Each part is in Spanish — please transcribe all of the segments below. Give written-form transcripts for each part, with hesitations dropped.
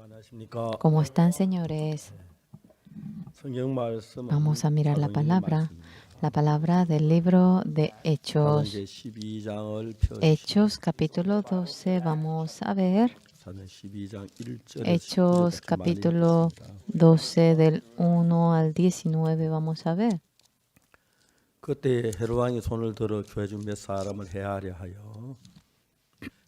안녕하십니까. ¿Cómo están, señores? 성경 말씀은 Vamos a mirar 사도행전 la palabra del libro de 사도행전 Hechos. 12장을 Hechos, 펴시면 capítulo 12, vamos a ver. 사도행 12장 1절에서 Hechos, 19절까지 말을 capítulo 읽겠습니다. 12, del 1 al 19, vamos a ver. 그때 헤롯 왕이 손을 들어 교회 중 몇 사람을 해하려 하여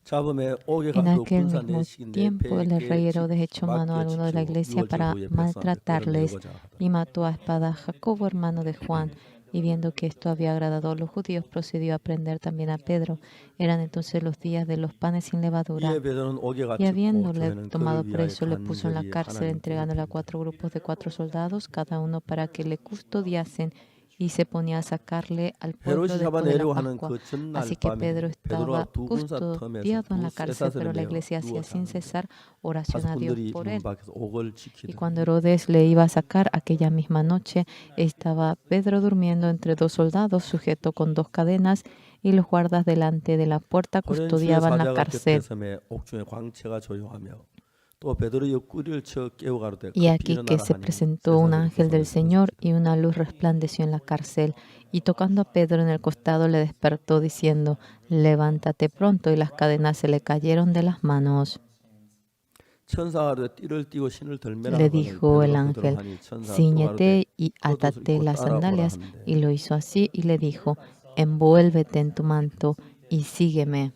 잡음에 옥에 En 가두어 aquel 군사 mismo 내식인 tiempo, el rey 네배에게 Herodes echó mano a 맡겨 alguno de la 지키고 iglesia 6월절 para 후에 백성한테 때를 maltratarles 내고자 하더라. y mató a espada a Jacobo, hermano de Juan. Y viendo que esto había agradado a los judíos, procedió a prender también a Pedro. Eran entonces los días de los panes sin levadura. 이에 베드로는 옥에 Y 갇혔고 habiéndole 교회는 tomado 그를 위하여 preso, le puso en la 간절히 cárcel, 하나님께 entregándole a 빌었더라. 4 grupos de 4 soldados, cada uno para que le custodiasen, y se ponía a sacarle al pueblo 헤롯이 después de la 잡아내려고 하는 Pascua. 그 전날 Así que 밤에 Pedro estaba 베드로가 두 군사 텀에서 custodiado en 두 la cárcel, 쇠사슬에 pero la 매어 iglesia hacía 누워 sin 자는데 cesar oración a Dios 파수꾼들이 por 문 él. 밖에서 옥을 Y 지키더니 cuando Herodes le iba a sacar aquella misma noche, estaba Pedro durmiendo entre 2 soldados, sujeto con 2 cadenas, y los guardas delante de la puerta 호련 주의 custodiaban la 사자가 cárcel. 곁에섬에 옥중에 광채가 조용하며 또 베드로 옆구리를 쳐 깨워 가로되 Y 급히 aquí que 일어나라 se 하니 presentó un 쇠사슬이 ángel 그 del 손에서 Señor 벗어지더라. y una luz resplandeció en la cárcel. Y tocando a Pedro en el costado le despertó diciendo, levántate pronto, y las cadenas se le cayeron de las manos. 천사가 가로되 띠를 띠고 신을 들매라 Le 하거늘 dijo el 베드로가 그대로 ángel, 하니 천사가 또 가로되 cíñete y 그 옷을 átate 입고 las 따라오라 sandalias. 하는데 Y lo hizo así y le dijo, envuélvete en tu manto y sígueme.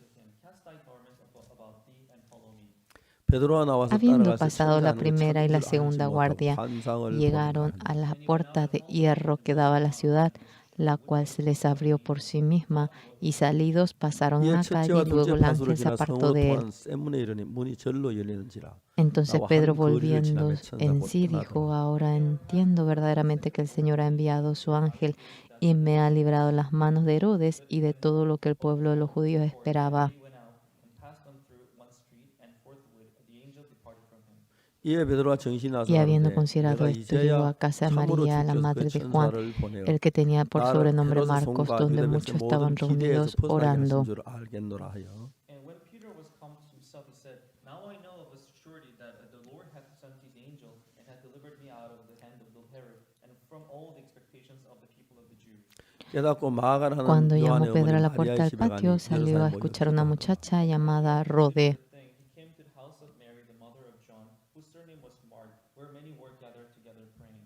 베드로가 나와서 Habiendo 따라가서 pasado la 청자하는 그 primera y la 천군들 알지 segunda 못하고 guardia, 환상을 llegaron 보는가 a 하니 la puerta de hierro que daba a la ciudad, la cual se les abrió por sí misma, y salidos pasaron 이에 una calle, 첫째와 y luego 둘째 el 파수를 ángel se 지나 apartó 성으로 de él. 통한 샘문에 이르니 문이 절로 열리는지라. Entonces 나와 Pedro, 한 거리를 volviendo 지나며 천사 en 곧 sí, dijo, 떠나더라. ahora entiendo verdaderamente que el Señor ha enviado su ángel y me ha librado las manos de Herodes y de todo lo que el pueblo de los judíos esperaba. 이에 베드로가 정신이 나서 Y habiendo 가로되 considerado 내가 esto, llegó 이제야 a casa de 참으로 María, la 주께서 그 madre de Juan, 천사를 보내어 el que tenía por 나를 sobrenombre 헤롯의 Marcos, 손과 donde 유대 백성의 muchos 모든 estaban 기대에서 reunidos 벗어나게 하신 orando. 줄 알겠노라 하여 And when Peter was come to himself, he said, Now I know of a surety that the Lord hath sent his angel, and hath delivered me out of the hand of Herod, and from all the expectations of the people of the Jews. 깨닫고 마가라는 Cuando llamó 요한의 Pedro a 어머니 la puerta 마리아의 del 집에 가니 patio, 여러 salió a 사람이 모여 escuchar a una 기도하더라. muchacha llamada Rode. He came to the house of Mary, the mother of John, whose surname was Mark, where many were gathered together praying.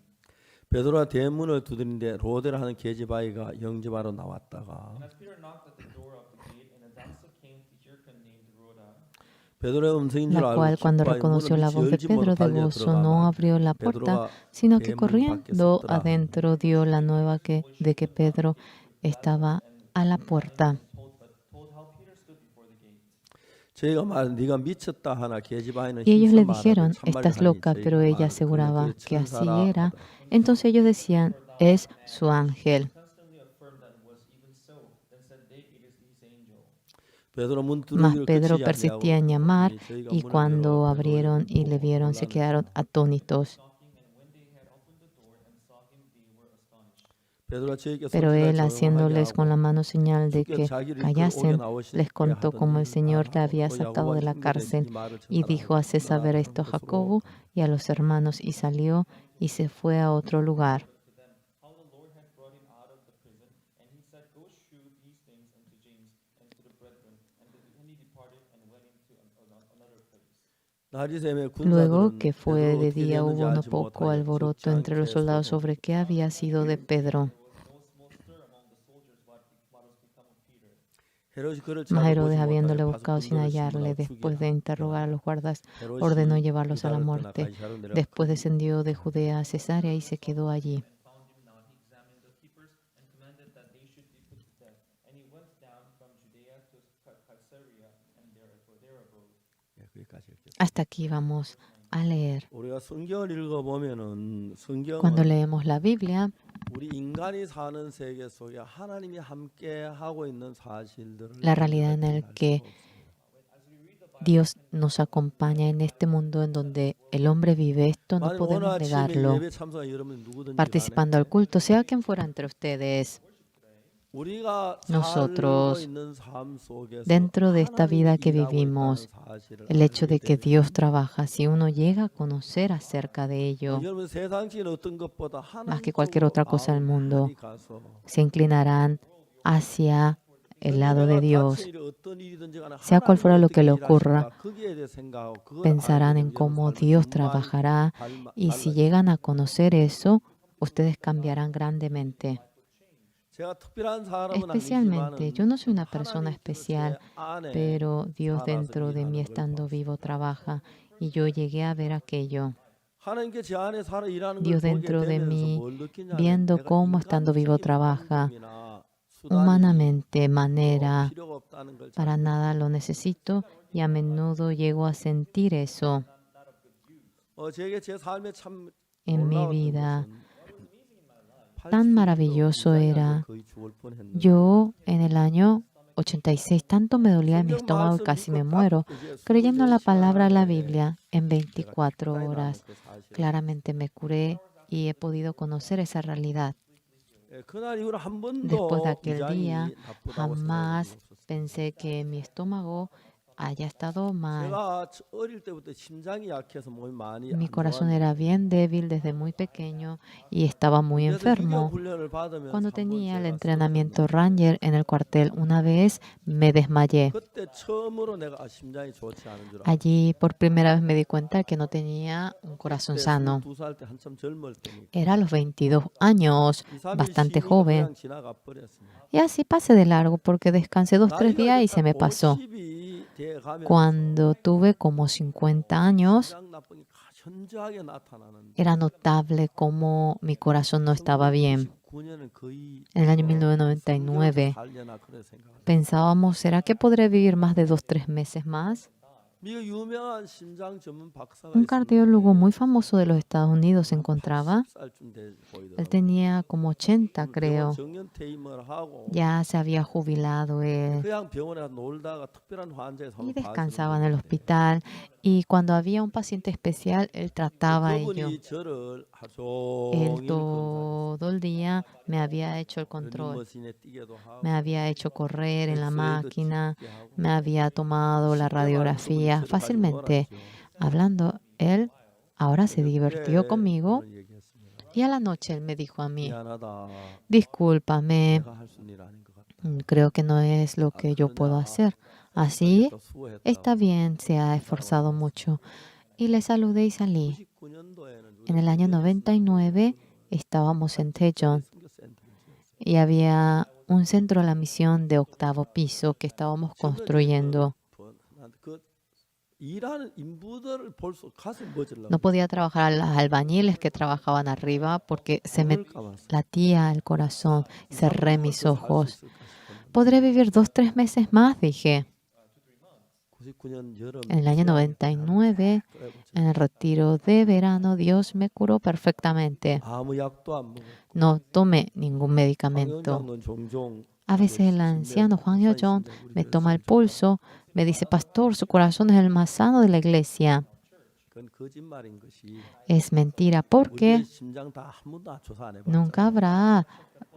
베드로가 대문을 두드리는데 로데라 하는 계집아이가 영접하러 나왔다가 And as Peter knocked at the door of the gate, and a damsel came to hearken named Rhoda, 베드로의 음성인 줄 La 알고 cual, cuando 기뻐하여 reconoció 문을 la 미치 voz de 열지 못하고 Pedro de 달려 gozo, no 들어가면 abrió la puerta, 베드로가 sino que 대문 밖에 corriendo 섰더라. adentro dio la nueva de que Pedro estaba a la puerta. told how Peter stood before the gate. 저희가 말 네가 미쳤다 하나 계집아이는 Y ellos 힘써 le 말하되 dijeron, 참말로 estás 하니 loca, 저희가 pero ella 말하되 aseguraba 그는 que 그의 así 천사라 era. 하더라. Entonces ellos decían, es su ángel. Constantly affirmed that it was even so, then said they, It is his angel. 베드로 문 Mas 두드리기를 Pedro 그치지 persistía en 아니하고 llamar, 저희가 y 문을 cuando 열어 abrieron y le 보고 vieron, se quedaron atónitos. Knocking, and when they had opened the door and saw him, they were astonished. 베드로가 저에게 Pero 손짓하여 él, 조용하게 haciéndoles con la 하고 mano señal de 주께서 que 자기를 이끌어 옥에 callasen, 나오시게 les contó cómo el 하더니 Señor le 말하고 había 또 sacado 야고보와 de la 형제에게 cárcel, 이 말을 y 전하라 dijo, 하고 hace saber 떠나가는 esto a 곳으로 Jacobo y a los hermanos, y salió y se fue a otro lugar. To them, how the Lord had brought him out of the prison, and he said, Go shew these things unto James and to the brethren. And he departed and went into another place. 날이 새매 Luego 군사들은 que fue 베드로가 de 어떻게 día, 되었는지 hubo no 알지 poco 못하여 alboroto 적지 entre los 않게 soldados 서로 sobre qué había sido de Pedro. There was no small stir among the soldiers what was become of Peter. 헤롯이 그를 Mas 찾아 Herodes, 보지 habiéndole 못하여 buscado sin 파수꾼들을 hallarle, 신문하고 después de 죽이라. interrogar a los guardas, 헤롯이 ordenó llevarlos a la 유다를 떠나 muerte. 가이사로 내려가 Después descendió de Judea a Cesarea y se quedó allí. And found him not. He examined the keepers and commanded that they should be put to death. And he went down from Judea to Caesarea, and there abode. 예, 거기까지 읽겠습니다. Hasta aquí vamos a leer. 우리가 성경을 읽어보면은 Cuando 성경은 leemos la Biblia, 우리 인간이 사는 세계 속에 하나님이 함께 하고 있는 사실들을 la realidad en el que Dios nos acompaña en este mundo en donde el hombre vive, esto no 만약 오늘 podemos 아침에 negarlo. 예배 참석한 여러분 누구든지 Participando al culto, sea quien fuera entre ustedes, 우리가 살고 nosotros, 있는 삶 속에서 dentro de esta vida 하나님이 que 일하고 vivimos, 있다는 사실을 el hecho 알게 de que 되면 Dios trabaja, si uno llega a conocer acerca de ello, 여러분 세상적인 어떤 것보다 más que cualquier 하나님적으로 otra cosa del 마음이 mundo, 많이 가서 se inclinarán hacia el lado de 내가 Dios. 닥친 일이 어떤 일이든지 간에 Sea cual 하나님이 fuera lo que 어떻게 le ocurra, 일하실까 거기에 대해 생각하고 그걸 알게 pensarán en 되면 여러분 cómo 삶은 Dios 전반적으로 trabajará y si llegan a conocer eso, ustedes cambiarán grandemente. 제가 특별한 사람은 Especialmente, yo 아니지만은 no soy una persona 하나님께서 제 especial, 안에 pero Dios 살아서 dentro de mí 일하는 걸 estando vivo 봤습니다. trabaja y yo llegué a ver aquello. 하나님께 제 안에 살아 일하는 걸 Dios 보게 dentro de 되면서 mí, 뭘 느끼냐면 viendo 내가 cómo estando vivo 인간적인 trabaja, 방법이나 수단이 humanamente, 별로 manera, 필요가 없다는 걸 잘 para nada lo 느낍니다. necesito y a menudo llego a sentir eso 제게 제 삶에 참 en mi 놀라웠던 vida. 것은 Tan 86년도 maravilloso 위장약을 era. 거의 죽을 뻔했는데 Yo en el año 86 tanto me dolía mi 성경 estómago y 말씀 casi 믿고 me 딱 muero, 이제 creyendo la 24시간 palabra de la 안에 Biblia en 내가 24 깨끗하게 나는 horas. 그 사실을 Claramente me curé y he podido conocer esa realidad. 그날 이후로 한 Después de 번도 aquel día, 위장이 나쁘다고 생각한 적이 jamás 없었어요. pensé que mi estómago haya estado mal. 제가 어릴 때부터 심장이 약해서 몸이 많이 Mi 안 corazón era 좋았는데 bien débil desde muy pequeño y estaba muy 그래서 유격 enfermo. 훈련을 받으면서 Cuando 한번 tenía el 제가 entrenamiento 쓰러졌는데 Ranger en el cuartel, una vez me desmayé. 그때 처음으로 내가 심장이 좋지 않은 줄 알았어요. Allí por primera vez me di cuenta que no tenía un corazón 그때 sano. 22살 때 한참 젊을 때니까 Era a los 22 años, 2, 3일 bastante 쉬니까 joven. 그냥 지나가 버렸습니다. Y así pasé de largo porque descansé 2, 3 나이가 días 이제 y se 딱 me pasó. 50이 돼 가면서 Cuando tuve como 50 años, 심장 나쁜 게 현저하게 나타나는데 era notable cómo mi corazón no estaba bien. 1999년은 거의 En el año 성경을 1999 살려나 그런 생각을 pensábamos, ¿será que podré vivir más de 2, 3 meses más? 미국 유명한 심장 전문 박사가 Un cardiólogo muy 있었는데 famoso de los Estados Unidos se 한 encontraba. 80살쯤 돼 Él 보이더라고요. tenía como 80, 병원 creo. 정년 퇴임을 하고 Ya se había jubilado él 그냥 병원에 가서 놀다가 특별한 환자에서 y 한번 descansaba en el 봐주는 hospital. Y cuando había un paciente especial, él trataba a ello. 그분이 저를 하루 Él 종일 todo el día me había hecho el control, 러닝머신에 뛰게도 하고 me había hecho correr en la 엑스레이도 máquina, 찍게 하고 me había tomado la 쉽게 말하면 그분이 radiografía 저를 가지고 fácilmente. 놀았죠. Hablando, él ahora se 그래서 divirtió 그때 conmigo 그런 얘기했습니다. y a la noche él me dijo a mí, 미안하다. discúlpame, 내가 할 수 있는 일 아닌 것 같다. creo que no es lo que yo puedo hacer. Así, 또 수고했다고. está bien, se ha esforzado mucho. Y le saludé y salí. 99년도에는 En el año 99 estábamos en Daejeon y había un centro de la misión de 8º piso que estábamos construyendo. 그 일하는 인부들을 볼 수 가슴 멎으려고 No podía trabajar a los albañiles que trabajaban arriba porque se me latía el corazón, cerré mis ojos. ¿Podré vivir 2, 3 meses más? Dije. En el año 99, en el retiro de verano, Dios me curó perfectamente. 아무 약도 안 먹어. No tomé ningún medicamento. 황영장은 종종 A veces el anciano Juan Hyo-jong me toma el pulso, me dice, pastor, su corazón es el más sano de la iglesia. 그건 거짓말인 것이 Es mentira 우리의 porque 심장 다 한 번도 조사 안 nunca 해봤잖아요. habrá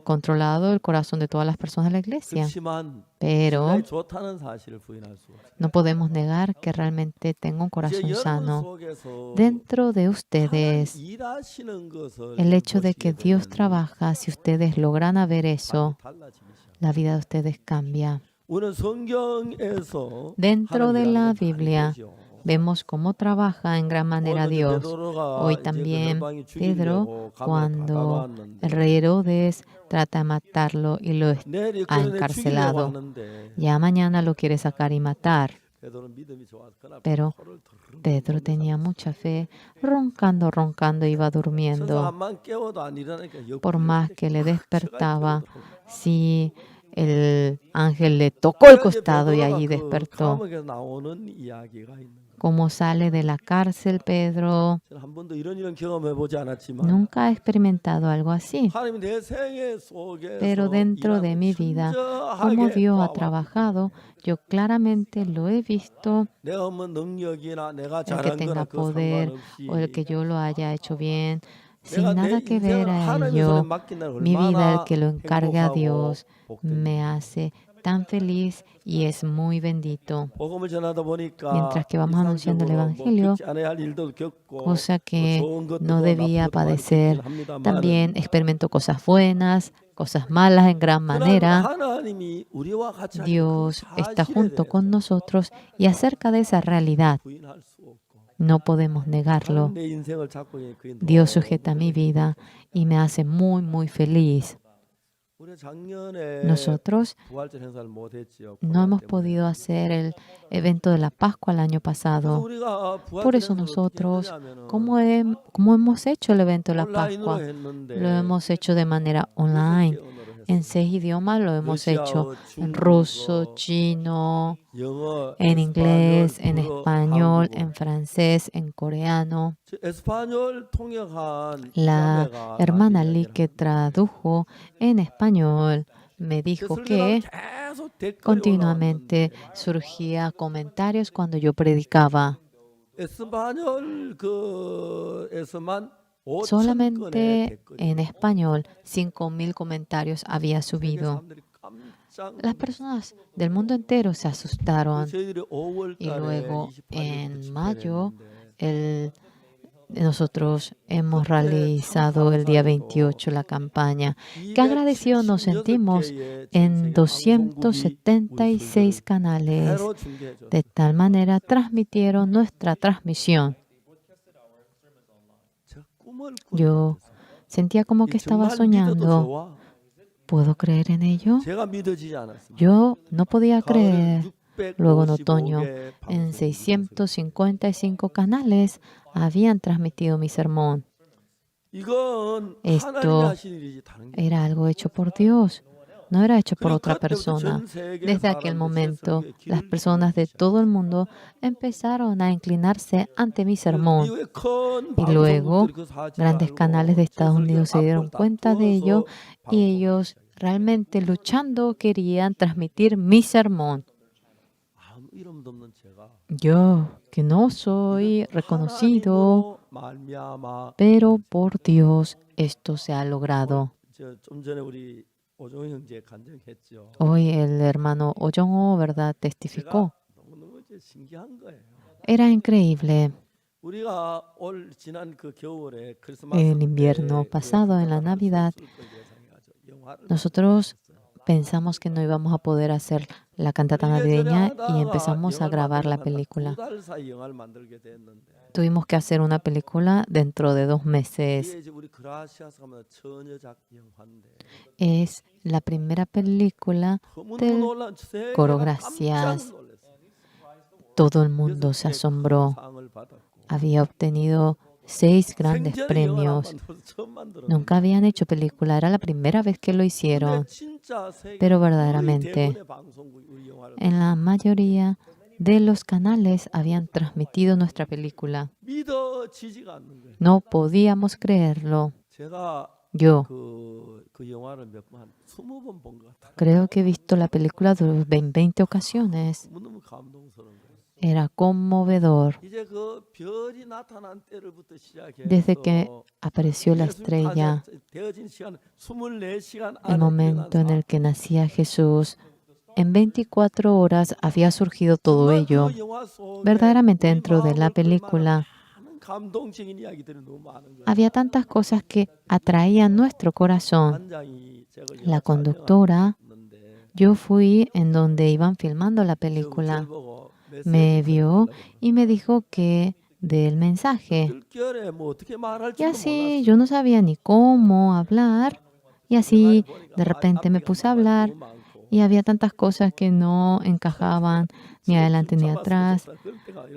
controlado el corazón de todas las personas de la iglesia. 그렇지만 Pero 심장이 좋다는 사실을 부인할 수 없어요. no podemos negar que realmente tengo un 이제 corazón 여러분 sano. 속에서 Dentro de 하나님 ustedes, 일하시는 것을 el hecho de que 보시게 Dios 되면 trabaja, si ustedes logran ver eso, 삶이 달라지기 시작해요. la vida de ustedes cambia. 오늘 성경에서 Dentro de 하나님 la 일하는 걸 많이 Biblia 보죠. vemos cómo trabaja en gran manera 오늘 Dios. 베드로가 Hoy 이제 그 también 헤롯왕이 Pedro, 죽이려고 감옥에 cuando 받아놨는데 el rey Herodes trata de matarlo y lo 내일 ha 그를 죽이려고 encarcelado, 하는데 ya mañana lo quiere sacar y matar. 베드로는 믿음이 좋아서 그날 Pero 코를 드르륵 Pedro tenía mucha fe, roncando, roncando, iba 천사 durmiendo. 한번 깨워도 안 일어나니까 Por más que le despertaba, 깨우더라고요. si el ángel le tocó el 그래서 이제 costado y 베드로가 allí 그 despertó. 감옥에서 나오는 이야기가 있는 거예요. Como sale de la cárcel, Pedro 저는 한 번도 이런 경험해 보지 않았지만 nunca ha experimentado algo así. 하나님 내 생애 속에서 Pero dentro de mi vida, como 현저하게 Dios ha 봐왔기 trabajado, yo claramente lo he visto. 내가 뭐 능력이나 내가 El que 잘한 tenga 거나 그 poder 상관없이 o el que yo lo haya hecho bien, sin 내가 내 nada que ver 인생을 a 하나님의 손에 ello, 맡긴 날 mi vida, el 얼마나 que lo encargue a 행복하고 Dios, 복된 me hace tan feliz y es muy bendito. 복음을 전하다 보니까 Mientras que vamos anunciando el 일상적으로 뭐 Evangelio, 겪지 않아야 할 일도 겪고 cosa 또 que 좋은 no 것들도 debía 나쁘고도 많이 겪긴 padecer. 합니다만 También experimento cosas buenas, cosas malas en gran 그러나 manera. 하나님이 우리와 같이 하는 그 Dios está 사실에 junto con 대해서 nosotros y acerca de esa realidad 부인할 수 없고 no podemos 나는 negarlo. 내 인생을 잡고 있는 그게 Dios 너무 sujeta mi vida y me hace muy, muy feliz. 우리 작년에 Nosotros 부활절 행사를 못 했지요. no 코로나 hemos 때문에. podido hacer el evento de la Pascua el año 그래서 pasado. 우리가 Por 부활절 eso 행사를 어떻게 nosotros, 했느냐면은 ¿cómo hemos hecho el evento de la 온라인으로 Pascua? 했는데 Lo hemos hecho de manera 여섯 online. 개 언어로 En 했어요. 6 idiomas lo hemos hecho. 러시아어, En 중국어, ruso, chino, 영어, en inglés, en 불어, español, 한국어. en francés, en coreano. 저 에스파뇰 통역한 La 자매가 hermana 나한테 Lee 이야기를 que 하는데 tradujo en español me 그 dijo 설교가 que 계속 댓글이 continuamente 올라왔는데 surgía comentarios cuando yo predicaba. 에스파뇰 그에서만 5,000건의 Solamente 댓글이 en español 5.000 comentarios había 세계 subido. 사람들이 깜짝 Las personas del mundo entero se asustaron. 저희들이 5월 Y 달에 luego 28일부터 en 집회를 mayo 했는데 nosotros hemos realizado el día 28 la campaña. Qué agradecidos nos sentimos en 276 canales. 대로 중계해 줬어요. De tal manera transmitieron nuestra transmisión. 저 꿈을 Yo sentía como que estaba 정말 믿어도 soñando. 좋아. ¿Puedo creer en ello? 제가 믿어지지 않았습니다. Yo no podía 가을에 creer. Luego en otoño, 655개 en 방송이 655 canales habían transmitido mi sermón. 이건 Esto 하나님이 하신 일이지 다른 게 Era algo hecho por Dios, no era hecho por 그리고 otra 그때부터 persona. 전 세계 Desde aquel 사람들이 momento, 제 설교에 las 귀를 personas de 기울이기 todo el mundo empezaron a inclinarse ante mi sermón. 미국의 큰 Y luego, 방송국들이 그 사실을 grandes 알고 canales de 제 Estados 설교를 Unidos se dieron 앞으로 다 cuenta de ello 두어서 y 방송을 ellos realmente luchando querían transmitir mi sermón. 아무 이름도 없는 제가 Yo, que no soy reconocido, 하나님으로 말미암아 pero por Dios esto se ha logrado. 좀 전에 우리 오종 형제 간증했죠. Hoy el hermano Oyongo, ¿verdad?, 제가 testificó. 너무너무 이제 신기한 거예요. Era increíble. 우리가 올 지난 그 겨울에 크리스마스 El invierno pasado, en la Navidad, nosotros pensamos que no íbamos a poder hacer la cantata navideña y empezamos a grabar la película. 두달 사이 영화를 만들게 됐는데 Tuvimos que hacer una película dentro de 2 meses. 이게 이제 우리 그라시아스 가면 처녀작 영화인데 Es la primera película 너무너무 del 놀란 세계가 coro 깜짝 Gracias. 놀랐어요. Todo el mundo se asombró. 상을 받았고 Había obtenido 6 grandes 생전에 영화를 안 premios. 만들어서 처음 만들었는데 Nunca habían hecho película, era la primera vez que lo hicieron. 근데 진짜 세계 Pero 거의 verdaderamente, 대부분의 방송국이 우리 영화를 en la mayoría de los canales habían transmitido nuestra película. 믿어지지가 않는 거예요. No podíamos creerlo. 제가 Yo 그 영화를 몇 번 한 20번 본 것 같아요. creo que he visto la película en 20 ocasiones. 너무너무 감동스러운 거예요. Era conmovedor. 이제 그 별이 나타난 때로부터 시작해서 Desde que apareció la 예수님 estrella, 되어진 시간 24시간 el momento en el que nacía Jesús, en 24 horas había surgido todo ello. Verdaderamente dentro de la película 감동적인 이야기들이 너무 많은 거예요. había tantas cosas que atraían nuestro corazón. 단장이 제가 La 영화 conductora, 촬영했는데 yo fui en donde iban filmando la película. 저를 보고 Me 메시지 vio 전달하려고 y me dijo que del mensaje. 들결에 뭐 어떻게 말할 Y 줄도 así 몰랐어요. yo no sabía ni cómo hablar. Y así 보니까 de repente me 앞뒤가 puse a 너무 hablar 많고. y había tantas cosas que no encajaban ni adelante ni atrás.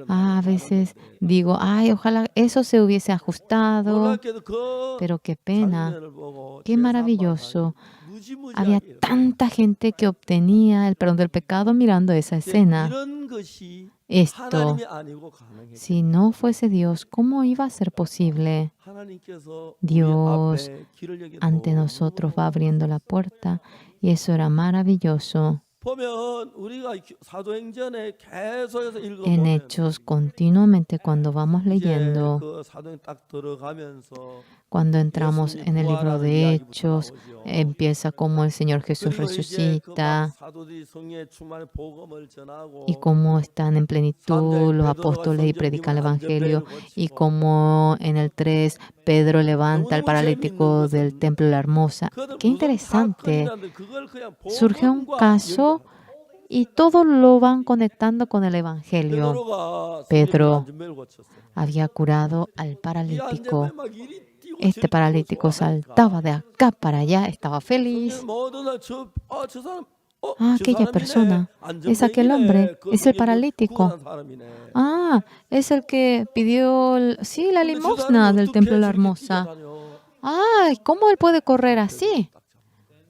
A veces digo, ay, ojalá eso se hubiese ajustado, 놀랍게도 그 pero qué pena, 장면을 보고 qué 제사 maravilloso. 무지무지하게 Había 이렇게 tanta gente que obtenía el perdón del pecado mirando esa escena. 이런 것이 Esto, 하나님이 아니고 가능해. si no fuese Dios, ¿cómo iba a ser posible? 하나님께서 Dios 우리 앞에 길을 여겨 Ante nosotros va abriendo la puerta y eso era maravilloso. 보면 우리가 사도행전에 계속해서 En 읽어보면 Hechos, continuamente cuando vamos 이제 leyendo, 그 사도행 딱 들어가면서 Cuando entramos en el libro de Hechos, empieza como el Señor Jesús 그리고 이제 그 막 resucita 사도들이 성령의 충만에 복음을 y 전하고 cómo están en plenitud los apóstoles y predican el Evangelio y cómo en el 3 Pedro levanta al 너무너무 paralítico 재밌는 del 것은 templo de la hermosa. 그것은 Qué 무슨 interesante. 사건이라는데 그걸 그냥 Surge un 복음과 caso 연결하고 y todo lo van conectando con el Evangelio. 베드로가 Pedro 안전벨을 고쳤어요. había curado al 이 paralítico. 안전벨 막 이리 뛰고 Este 저리 뛰고 paralítico saltaba de acá para allá, estaba feliz. 성령 모든 날저 사람 Ah, 저 aquella 사람이네 persona, es aquel hombre, 안전뱅이네 그 es el 성령 paralítico. 구원한 사람이네. Ah, es el que pidió, sí, la 근데 저 limosna 사람이 del templo de la 어떻게 저렇게 hermosa. 뛰어다녀? Ah, ¿cómo él puede correr así?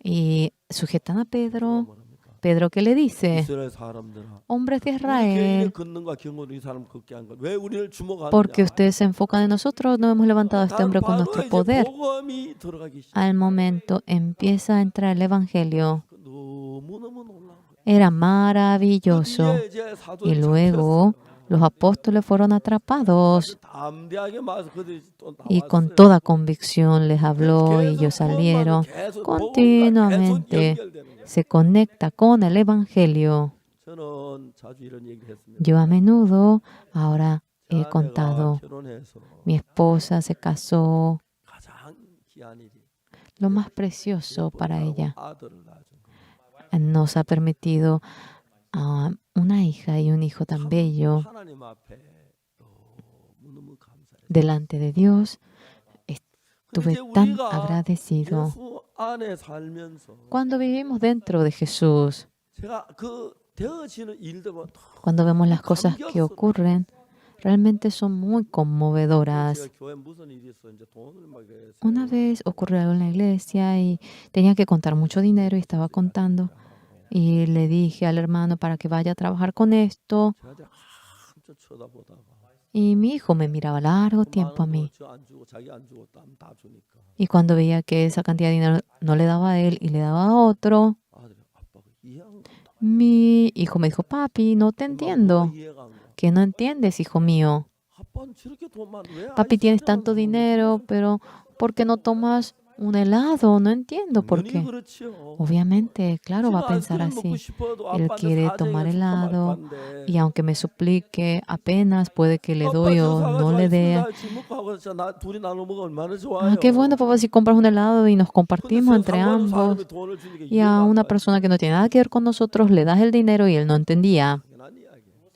Y sujetan a Pedro. Pedro, ¿qué le dice? 이스라엘 사람들아 Hombres de 우리 개인의 Israel, 권능과 경고로 이 사람 걷게 한 걸 왜 우리를 주목하느냐? porque ustedes se enfocan en nosotros, no hemos levantado a este hombre con 바로 nuestro 이제 poder. 복음이 들어가기 시작. Al momento empieza a entrar el Evangelio. 너무너무 놀라운 거예요. Era 그 maravilloso. 뒤에 이제 Y 사도들이 luego los apóstoles fueron atrapados 담대하게 말해서 그들이 또 y con 나왔어요. toda convicción les habló y ellos 계속 salieron. 구원받고 계속 복음과 계속 Continuamente 연결되는 거예요. se conecta con el Evangelio. 저는 자주 이런 얘기를 했습니다. Yo a menudo ahora he 자매가 contado, 결혼해서 mi esposa se casó, 가장 귀한 일이 lo más precioso para ella. 아들을 낳아준 거예요. Nos ha permitido una hija y un hijo tan bello. 하나님 앞에 너무너무 감사해요. Delante de Dios 근데 estuve 이제 tan 우리가 agradecido. 예수 안에 살면서 Cuando vivimos dentro de Jesús, 제가 그 되어지는 일들만 cuando vemos las cosas que ocurren, realmente son muy conmovedoras. 제가 교회 무슨 일이 있어 이제 돈을 막 이래서 Una vez ocurrió algo en la iglesia y tenía que contar mucho dinero y estaba contando. Y le dije al hermano para que vaya a trabajar con esto. 제가 한참 쳐다보다가 Y mi hijo me miraba largo tiempo a mí. 저안 주고 자기 안 주고 다 주니까 Y cuando veía que esa cantidad de dinero no le daba a él y le daba a otro, 아들이 아빠가 이해한 거 mi hijo me dijo, papi, no te entiendo. 이해가 안 가. ¿Qué no entiendes, hijo mío? 아빠는 저렇게 돈만 왜 Papi, tienes tanto dinero, pero ¿por qué no tomas un helado? No entiendo por 당연히 qué. 그렇지요. Obviamente, claro, va a pensar así. Él quiere tomar helado y aunque me suplique, apenas puede que le doy o no le dé. Ah, qué bueno, papá, si compras un helado y nos compartimos entre ambos. Y a una persona que no tiene nada que ver con nosotros le das el dinero y él no entendía.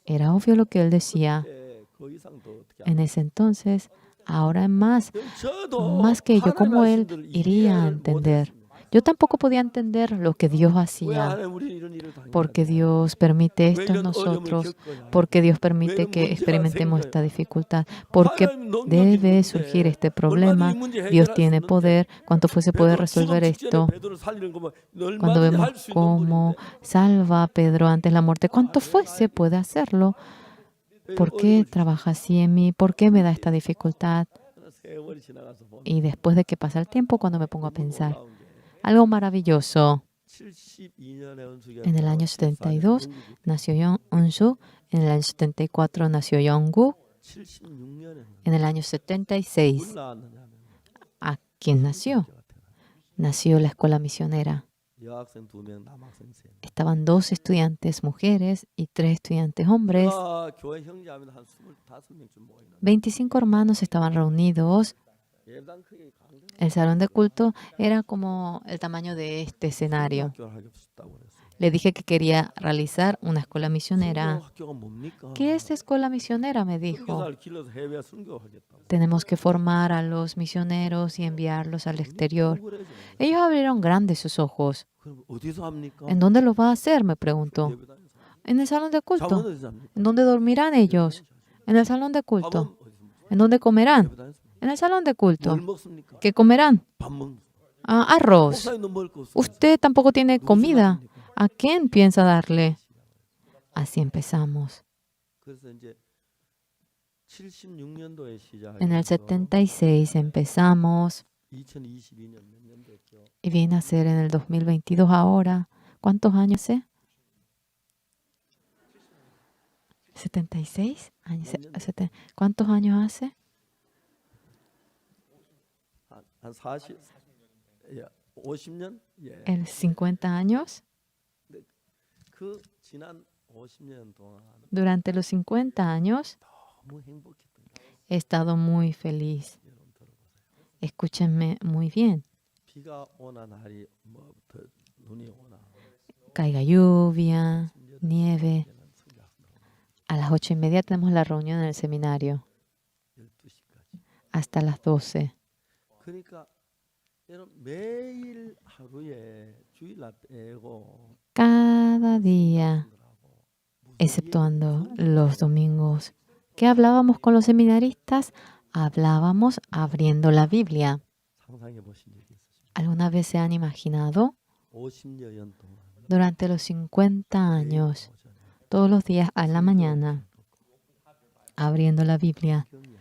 Era obvio lo que él decía. En ese entonces, ahora más que yo como él, iría a entender. Yo tampoco podía entender lo que Dios hacía. Porque Dios permite esto en nosotros. Porque Dios permite que experimentemos esta dificultad. Porque debe surgir este problema. Dios tiene poder. ¿Cuánto fuese poder resolver esto? Cuando vemos cómo salva a Pedro antes de la muerte, ¿cuánto fuese puede hacerlo? ¿Por qué trabaja así en mí? ¿Por qué me da esta dificultad? Y después de que pasa el tiempo, cuando me pongo a pensar, algo maravilloso. En el año 72 nació Eunsu, en el año 74 nació Yonggu, en el año 76, ¿a quién nació? Nació la escuela misionera. Estaban 2 estudiantes mujeres y 3 estudiantes hombres. 25 hermanos estaban reunidos. El salón de culto era como el tamaño de este escenario. Le dije que quería realizar una escuela misionera. ¿Qué es escuela misionera?, me dijo. Tenemos que formar a los misioneros y enviarlos al exterior. Ellos abrieron grandes sus ojos. ¿En dónde lo va a hacer?, me preguntó. En el salón de culto. ¿En dónde dormirán ellos? En el salón de culto. ¿En dónde comerán? En el salón de culto. ¿Qué comerán? Arroz. Usted tampoco tiene comida. ¿A quién piensa darle? Así empezamos. En el 76 empezamos y viene a ser en el 2022 ahora. ¿Cuántos años hace? 76 años. ¿Cuántos años hace? 한 40, 예, 50년? 예. en 50 años. 그 지난 50년 동안 Durante los 50 años 너무 행복했던 거. he estado muy feliz. 여러분 들어보세요. Escúchenme muy bien. 비가 오나 날이 뭐부터 눈이 오나 Caiga lluvia, nieve. 이제는 성교학습 A las 8:30 tenemos la reunión en el seminario. 12시까지. Hasta las 12. 그러니까 여러분 매일 하루에 주일날 빼고 Cada día, exceptuando los domingos. ¿Qué hablábamos con los seminaristas? Hablábamos abriendo la Biblia. 상상해 보신 적이 있으십니까? ¿Alguna vez se han imaginado? 50여 년 동안 Durante los 50 años, 오전에 todos los días a la mañana, abriendo la Biblia, 경이야.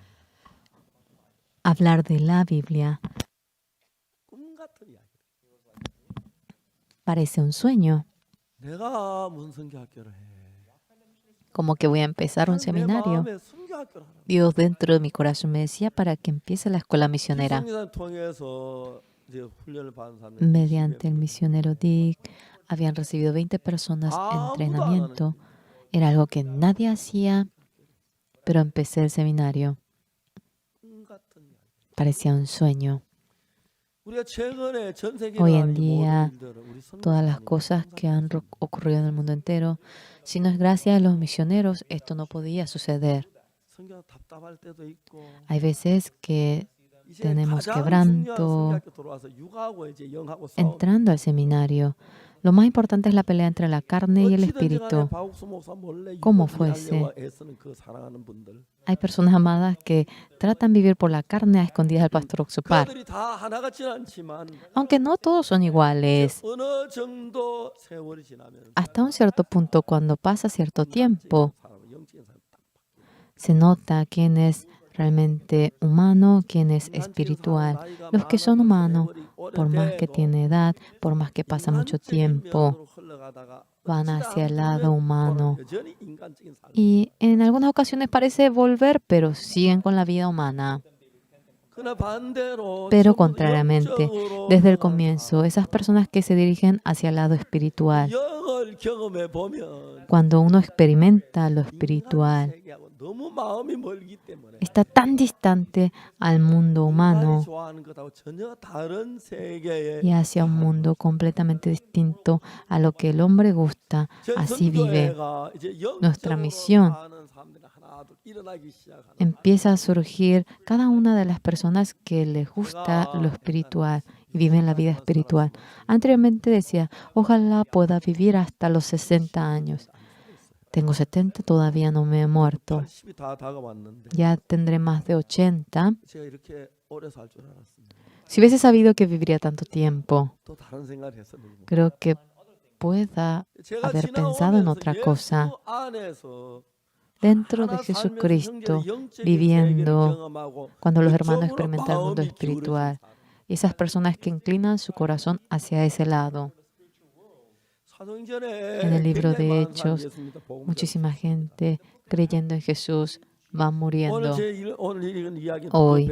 hablar de la Biblia, 꿈 같은 이야기. parece un sueño, 내가 무슨 선교학교를 해? como que voy a empezar un 내 seminario. 마음에 선교학교를 하라고. Dios dentro de mi corazón me decía para que empiece la escuela misionera. 성교사를 통해서 이제 훈련을 받은 사람들 Mediante el misionero Dick, habían recibido 20 personas entrenamiento. Era algo que nadie hacía, pero empecé el seminario. 꿈 같은 이야기. Parecía un sueño. 우리가 최근에 전 세계에 Hoy en 일어나는 이 día, 모든 일들은 우리 Todas las 선교사님이 cosas que han ocurrido en el mundo entero, si no es gracias a los misioneros, esto no podía suceder. 선교사 답답할 때도 있고 Hay veces que 이제 tenemos 가장 quebranto 중요한 선교학교 들어와서 육하고 이제 영하고 싸움. entrando al seminario. Lo más importante es la pelea entre la carne y el 어찌든지 간에 espíritu. 박옥수 목사 몰래 como 육을 fuese. 이해하려고 애쓰는 그 사랑하는 분들. Hay personas amadas que tratan de vivir por la carne a escondidas del pastor Oxupar. 그들이 다 하나같지는 않지만 Aunque no todos son iguales. 어느 정도 세월이 지나면 Hasta un cierto punto, cuando pasa cierto tiempo, 사람은 영적인 사람 딱 se nota quién es realmente humano, quién es espiritual. Los que son humanos, por más que tiene edad, por más que pasa mucho tiempo, van hacia el lado humano. Y en algunas ocasiones parece volver, pero siguen con la vida humana. Pero contrariamente, desde el comienzo, esas personas que se dirigen hacia el lado espiritual, cuando uno experimenta lo espiritual, está tan distante al mundo humano y hacia un mundo completamente distinto a lo que el hombre gusta. Así vive. Nuestra misión empieza a surgir cada una de las personas que les gusta lo espiritual y viven la vida espiritual. Anteriormente decía, ojalá pueda vivir hasta los 60 años. Tengo 70, todavía no me he muerto. Ya tendré más de 80. Si hubiese sabido que viviría tanto tiempo, creo que pueda haber pensado en otra cosa. Dentro de Jesucristo, viviendo, cuando los hermanos experimentan el mundo espiritual, y esas personas que inclinan su corazón hacia ese lado. En el libro de Hechos, muchísima gente creyendo en Jesús va muriendo. Hoy,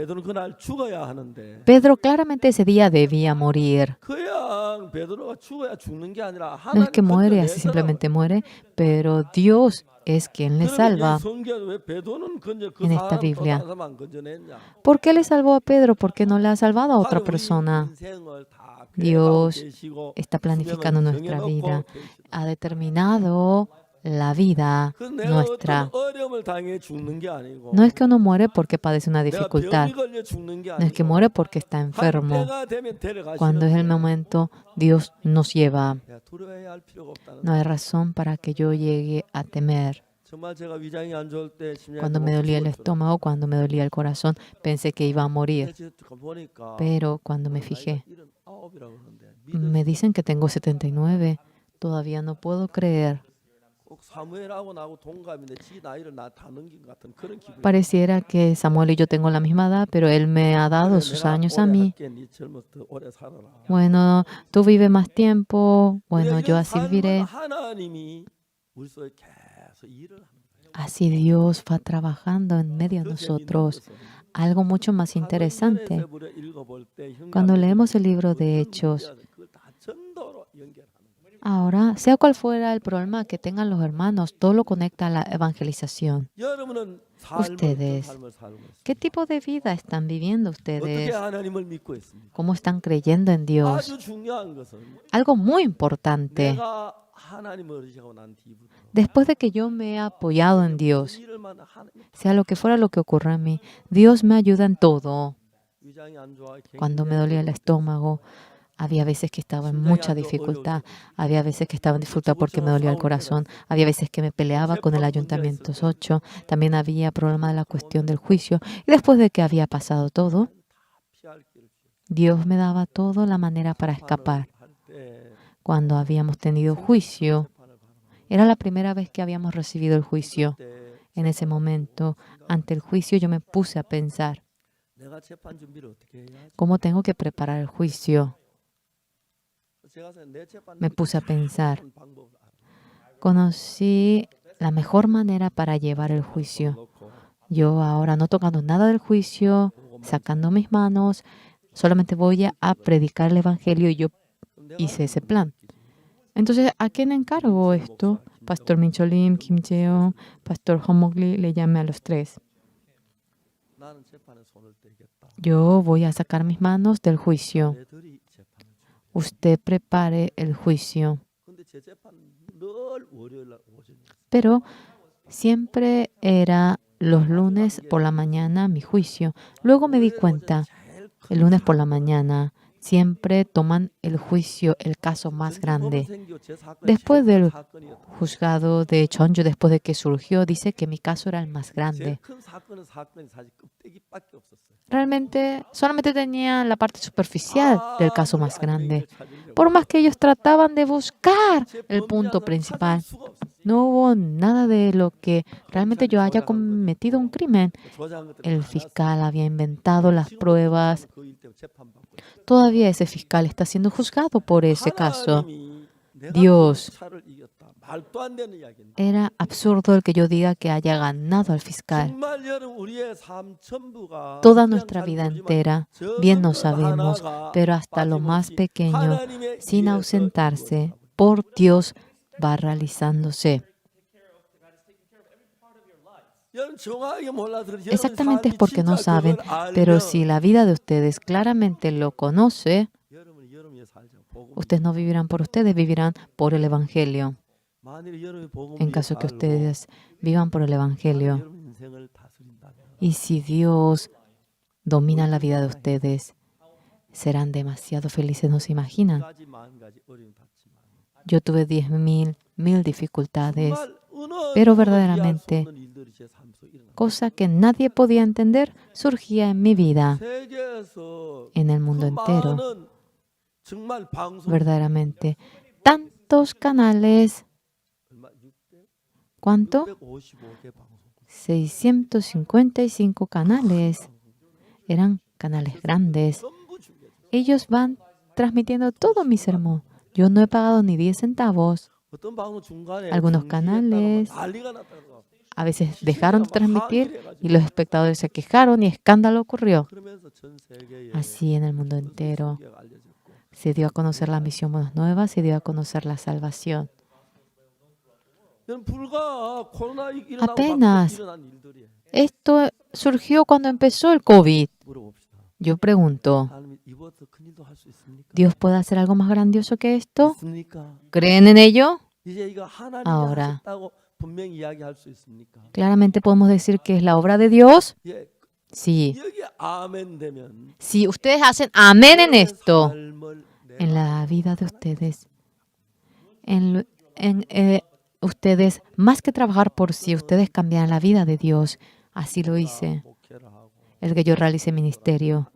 Pedro claramente ese día debía morir. No es que muere, así simplemente muere, pero Dios es quien le salva en esta Biblia. ¿Por qué le salvó a Pedro? ¿Por qué no le ha salvado a otra persona? Dios está planificando nuestra vida, ha determinado la vida nuestra. No es que uno muere porque padece una dificultad, no es que muere porque está enfermo. Cuando es el momento, Dios nos lleva. No hay razón para que yo llegue a temer. Cuando me dolía el estómago, cuando me dolía el corazón, pensé que iba a morir. Pero cuando me fijé, me dicen que tengo 79. Todavía no puedo creer. Pareciera que Samuel y yo tengo la misma edad, pero él me ha dado sus años a mí. Bueno, tú vives más tiempo, bueno, yo así viviré. Así Dios va trabajando en medio de nosotros, algo mucho más interesante. Cuando leemos el libro de Hechos, ahora, sea cual fuera el problema que tengan los hermanos, todo lo conecta a la evangelización. Ustedes, ¿qué tipo de vida están viviendo ustedes? ¿Cómo están creyendo en Dios? Algo muy importante. Después de que yo me he apoyado en Dios, sea lo que fuera lo que ocurra a mí, Dios me ayuda en todo. Cuando me dolía el estómago, había veces que estaba en mucha dificultad, había veces que estaba en dificultad porque me dolía el corazón, había veces que me peleaba con el Ayuntamiento 8, también había problema de la cuestión del juicio. Y después de que había pasado todo, Dios me daba todo la manera para escapar. Cuando habíamos tenido juicio, era la primera vez que habíamos recibido el juicio. En ese momento, ante el juicio, yo me puse a pensar, ¿cómo tengo que preparar el juicio? Me puse a pensar, conocí la mejor manera para llevar el juicio. Yo ahora no tocando nada del juicio, sacando mis manos, solamente voy a predicar el Evangelio y yo hice ese plan. Entonces, ¿a quién encargo esto? Pastor Mincholim, Kim Jeong, Pastor Homogli, le llamé a los tres. Yo voy a sacar mis manos del juicio. Usted prepare el juicio. Pero siempre era los lunes por la mañana mi juicio. Luego me di cuenta, el lunes por la mañana siempre toman el juicio, el caso más grande. Después del juzgado de Chonju, después de que surgió, dice que mi caso era el más grande. Realmente solamente tenía la parte superficial del caso más grande. Por más que ellos trataban de buscar el punto principal, no hubo nada de lo que realmente yo haya cometido un crimen. El fiscal había inventado las pruebas. Todavía ese fiscal está siendo juzgado por ese caso. Dios, era absurdo el que yo diga que haya ganado al fiscal. Toda nuestra vida entera, bien nos sabemos, pero hasta lo más pequeño, sin ausentarse, por Dios va realizándose. Exactamente es porque no saben, pero si la vida de ustedes claramente lo conoce, ustedes no vivirán por ustedes, vivirán por el Evangelio. En caso que ustedes vivan por el Evangelio, y si Dios domina la vida de ustedes, serán demasiado felices, no se imaginan. Yo tuve 10,000 dificultades, pero verdaderamente, cosa que nadie podía entender, surgía en mi vida, en el mundo entero. Verdaderamente, tantos canales. ¿Cuánto? 655 canales. Eran canales grandes. Ellos van transmitiendo todo mi sermón. Yo no he pagado ni 10 centavos. Algunos canales a veces dejaron de transmitir y los espectadores se quejaron y escándalo ocurrió. Así en el mundo entero se dio a conocer la misión Buenas Nuevas, se dio a conocer la salvación. Apenas esto surgió cuando empezó el COVID. Yo pregunto, ¿Dios puede hacer algo más grandioso que esto? ¿Creen en ello? Ahora, claramente podemos decir que es la obra de Dios. Sí. Si ustedes hacen amén en esto, en la vida de ustedes, ustedes, más que trabajar por sí, ustedes cambian la vida de Dios. Así lo hice, el que yo realice ministerio.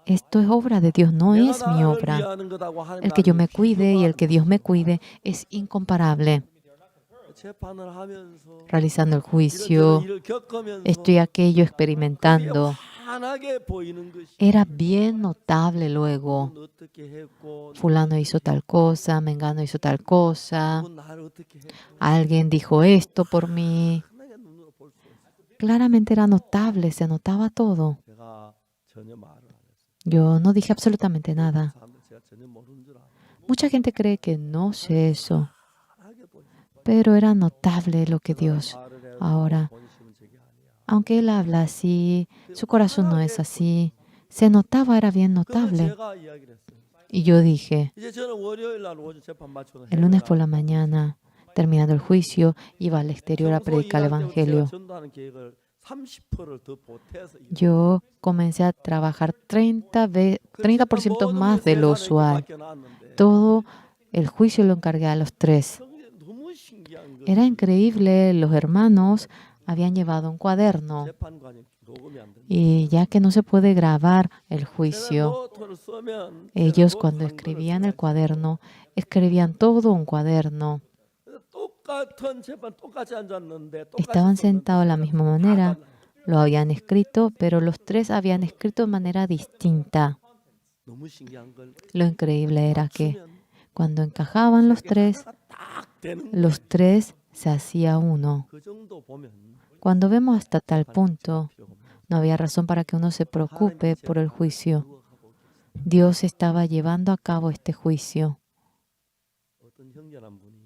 Esto es obra de Dios, no es mi obra. El que yo me cuide y el que Dios me cuide es incomparable. Realizando el juicio, esto y aquello experimentando. Era bien notable luego. Fulano hizo tal cosa, Mengano hizo tal cosa. Alguien dijo esto por mí. claramente era notable, se notaba todo. 제가 전혀 말을 안 했어요. Yo no dije absolutamente nada. 사람들 제가 전혀 모르는 줄 알아요. Mucha gente cree que no sé eso, 편하게 보니까 pero era notable lo que Dios 말을 해도 ahora. 본심은 저게 아니야. Aunque él habla así, su corazón no es así. Se notaba, era bien 그래서 notable. 제가 이야기를 했어요. Y yo dije, 이제 저는 월요일 날 오전 재판 마치고 el lunes por la mañana, terminando el juicio, iba al exterior a predicar el Evangelio. 전도하는 계획을 30%를 더 보태서 Yo comencé a trabajar 30% más de lo usual. Todo el juicio lo encargué a los tres. 너무 신기한 거. Era increíble, los hermanos habían llevado un cuaderno 재판관이 녹음이 안 된다. y ya que no se puede grabar el juicio, 노트를 쓰면 ellos cuando escribían el cuaderno, escribían todo un cuaderno. 똑같은 재판 똑같이 앉았는데 Estaban sentados de la misma manera, lo habían escrito, pero los tres habían escrito de manera distinta. 너무 신기한 걸 Lo increíble era que 쓰면 cuando encajaban los tres 되는 se hacía uno. 그 정도 보면 Cuando vemos hasta tal punto, no había razón para que uno se preocupe por el juicio. Dios estaba llevando a cabo este juicio. 어떤 형제란 분이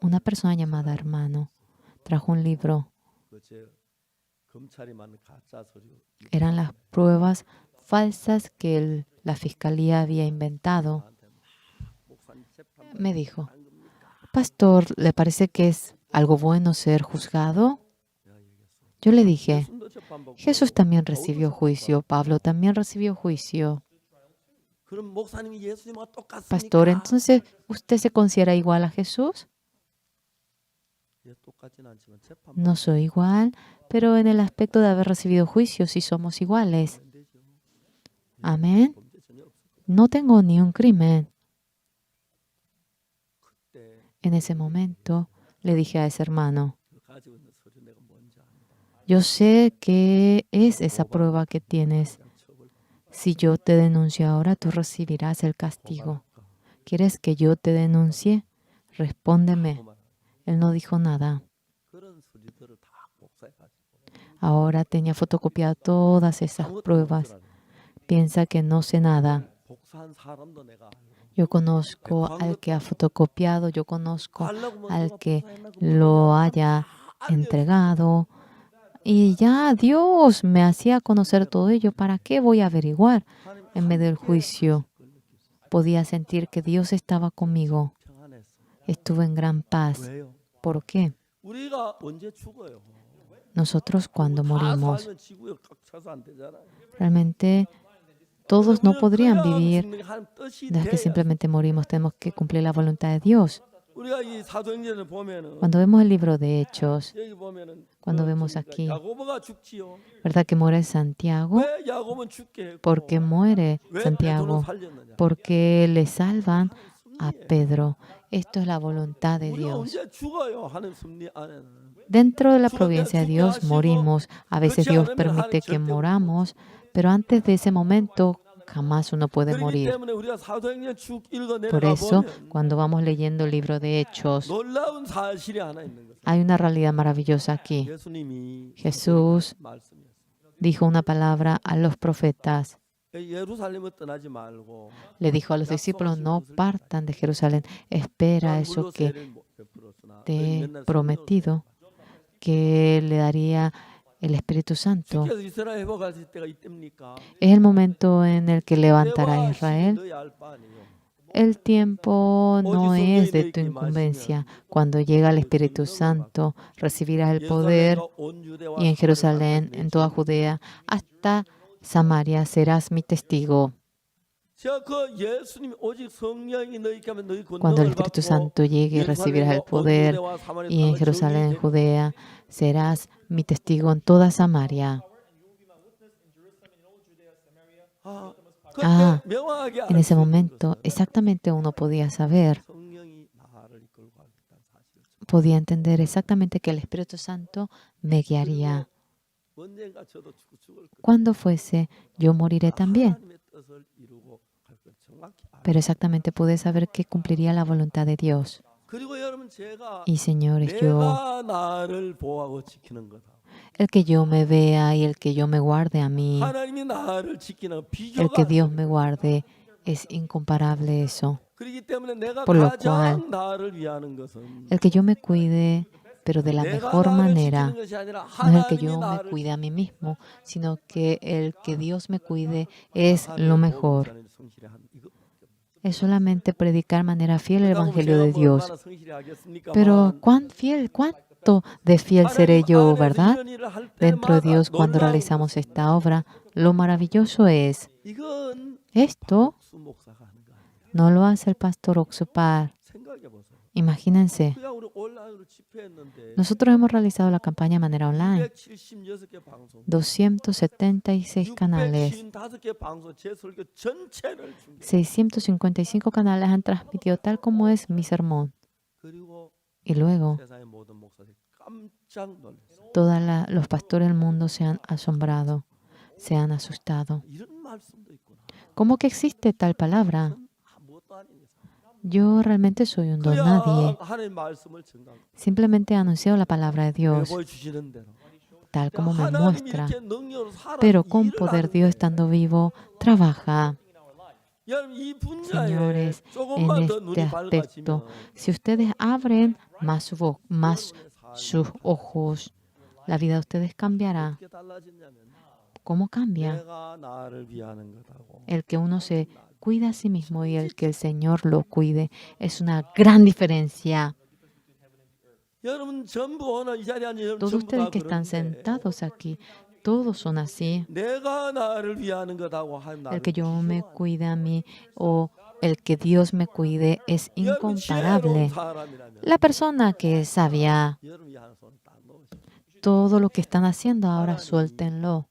Una persona llamada hermano trajo un libro. 그제 검찰이 만든 가짜 서류 Eran las pruebas falsas que la fiscalía había inventado. 목사님 재판 Me dijo, Pastor, ¿le parece que es algo bueno ser juzgado? Yo le dije, 순도 재판 받고 Jesús también recibió juicio, Pablo también recibió juicio. 그럼 목사님이 예수님과 똑같습니까? Pastor, entonces, ¿usted se considera igual a Jesús? 예, 똑같진 않지만 재판 No soy igual, pero en el aspecto de haber recibido juicio sí somos iguales. 받으면 되죠. Amén. 범죄 전혀 없을 No tengo ni un crimen. 때 En ese momento le dije a ese hermano, 그 가지고 있는 서류 내가 뭔지 안다. yo sé qué es esa prueba que tienes. 처벌 Si yo te denuncio ahora, tú recibirás el castigo. ¿Quieres que yo te denuncie? Respóndeme. 고말. Él no dijo nada. 그런 서류들을 다 복사해 가지고 Ahora tenía fotocopiado todas esas pruebas. Piensa que no sé nada. 복사한 사람도 내가 알고 Yo conozco al que ha fotocopiado, yo conozco 알라고 al que lo haya entregado. Y ya Dios me hacía conocer todo ello. ¿Para qué voy a averiguar? En medio del juicio podía sentir que Dios estaba conmigo. 평안했어. Estuve en gran paz. 왜요? ¿Por qué? 우리가 언제 죽어요? Nosotros cuando 다 morimos, 살면 지구에 꽉 차서 안 되잖아요. realmente todos no podrían 그래야 vivir. 죽는 게 하나님 뜻이 No es que 돼야. simplemente morimos, tenemos que cumplir la voluntad de Dios. 우리가 이 사도행전을 보면은 Cuando vemos el libro de Hechos, 여기 보면은 cuando 그 vemos 저기가 aquí, 야고보가 죽지요. ¿verdad que muere Santiago? 왜 야고보는 죽게 했고 ¿Por qué muere 왜 베드로는 Santiago? 살렸느냐? Porque le salvan a Pedro. Esto es la voluntad de 우리가 Dios. 언제 죽어요? 하나님 섭리 안에는. Dentro de la providencia de Dios morimos. A veces Dios permite que moramos, pero antes de ese momento jamás uno puede 그렇기 morir. 때문에 우리가 사도행전 쭉 읽어 Por 내려가 eso, 보면 cuando vamos leyendo el libro de Hechos, 놀라운 사실이 하나 있는 거죠. hay una realidad maravillosa aquí. 예수님이 Jesús 말씀이었어요. dijo una palabra a los profetas. 예루살렘을 떠나지 말고 Le dijo a los discípulos, no partan de Jerusalén, espera eso que te he prometido, que le daría el Espíritu Santo. 주께서 이스라엘 회복하실 때가 이때입니까? Es el momento en el que levantará a Israel. 너희 알 바 아니에요. El tiempo no es de tu incumbencia. Cuando llega el Espíritu Santo, recibirás el poder 예루살렘과 온 유대와 y en Jerusalén, 사마리아까지 en toda Judea, hasta Samaria, serás mi testigo. 제가 그 예수님이 오직 성령이 너희에게 하면 너희 Cuando el 권능을 Espíritu 받고 Santo llegue, recibirás el poder y en Jerusalén, en Judea, serás mi testigo en toda Samaria. 아, 그때 명확하게 En ese 알수 있는 momento, 것은 exactamente uno podía saber, 성령이 나를 이끌고 가겠다는 사실을 podía entender exactamente que el Espíritu Santo me guiaría. 언젠가 저도 죽을 것 Cuando fuese, yo moriré también. 하나님의 뜻을 이루고 갈 걸 정확히 알아요. Pero exactamente pude saber que cumpliría la voluntad de Dios. 그리고 여러분 제가 Y señores, yo, 내가 나를 보호하고 지키는 거다. El que yo me vea y el que yo me guarde a mí, 하나님이 나를 지키는 el que 비교가 Dios me guarde, es incomparable eso. 그렇기 때문에 내가 Por lo cual, 가장 나를 위하는 것은 el que yo me cuide, pero de la 내가 mejor 나를 지키는 manera, 것이 아니라 no es el que 하나님이 yo me 나를 cuide a mí mismo, sino que el que Dios me cuide es lo mejor. Es solamente predicar de manera fiel el Evangelio de Dios. Pero ¿cuánto de fiel seré yo, verdad? Dentro de Dios, cuando realizamos esta obra, lo maravilloso es, esto no lo hace el pastor Oxupar. Imagínense, nosotros hemos realizado la campaña de manera online. 276 canales, 655 canales han transmitido tal como es mi sermón. Y luego, todos los pastores del mundo se han asombrado, se han asustado. ¿Cómo que existe tal palabra? Yo realmente soy un don nadie. Simplemente he anunciado la palabra de Dios, tal como me muestra. Pero con poder Dios estando vivo, trabaja. Señores, en este aspecto, si ustedes abren más sus ojos, la vida de ustedes cambiará. ¿Cómo cambia? El que uno se cuida a sí mismo y el que el Señor lo cuide es una gran diferencia. Todos ustedes que están sentados aquí, todos son así. El que yo me cuide a mí o el que Dios me cuide es incomparable. La persona que es sabia, todo lo que están haciendo ahora, suéltenlo.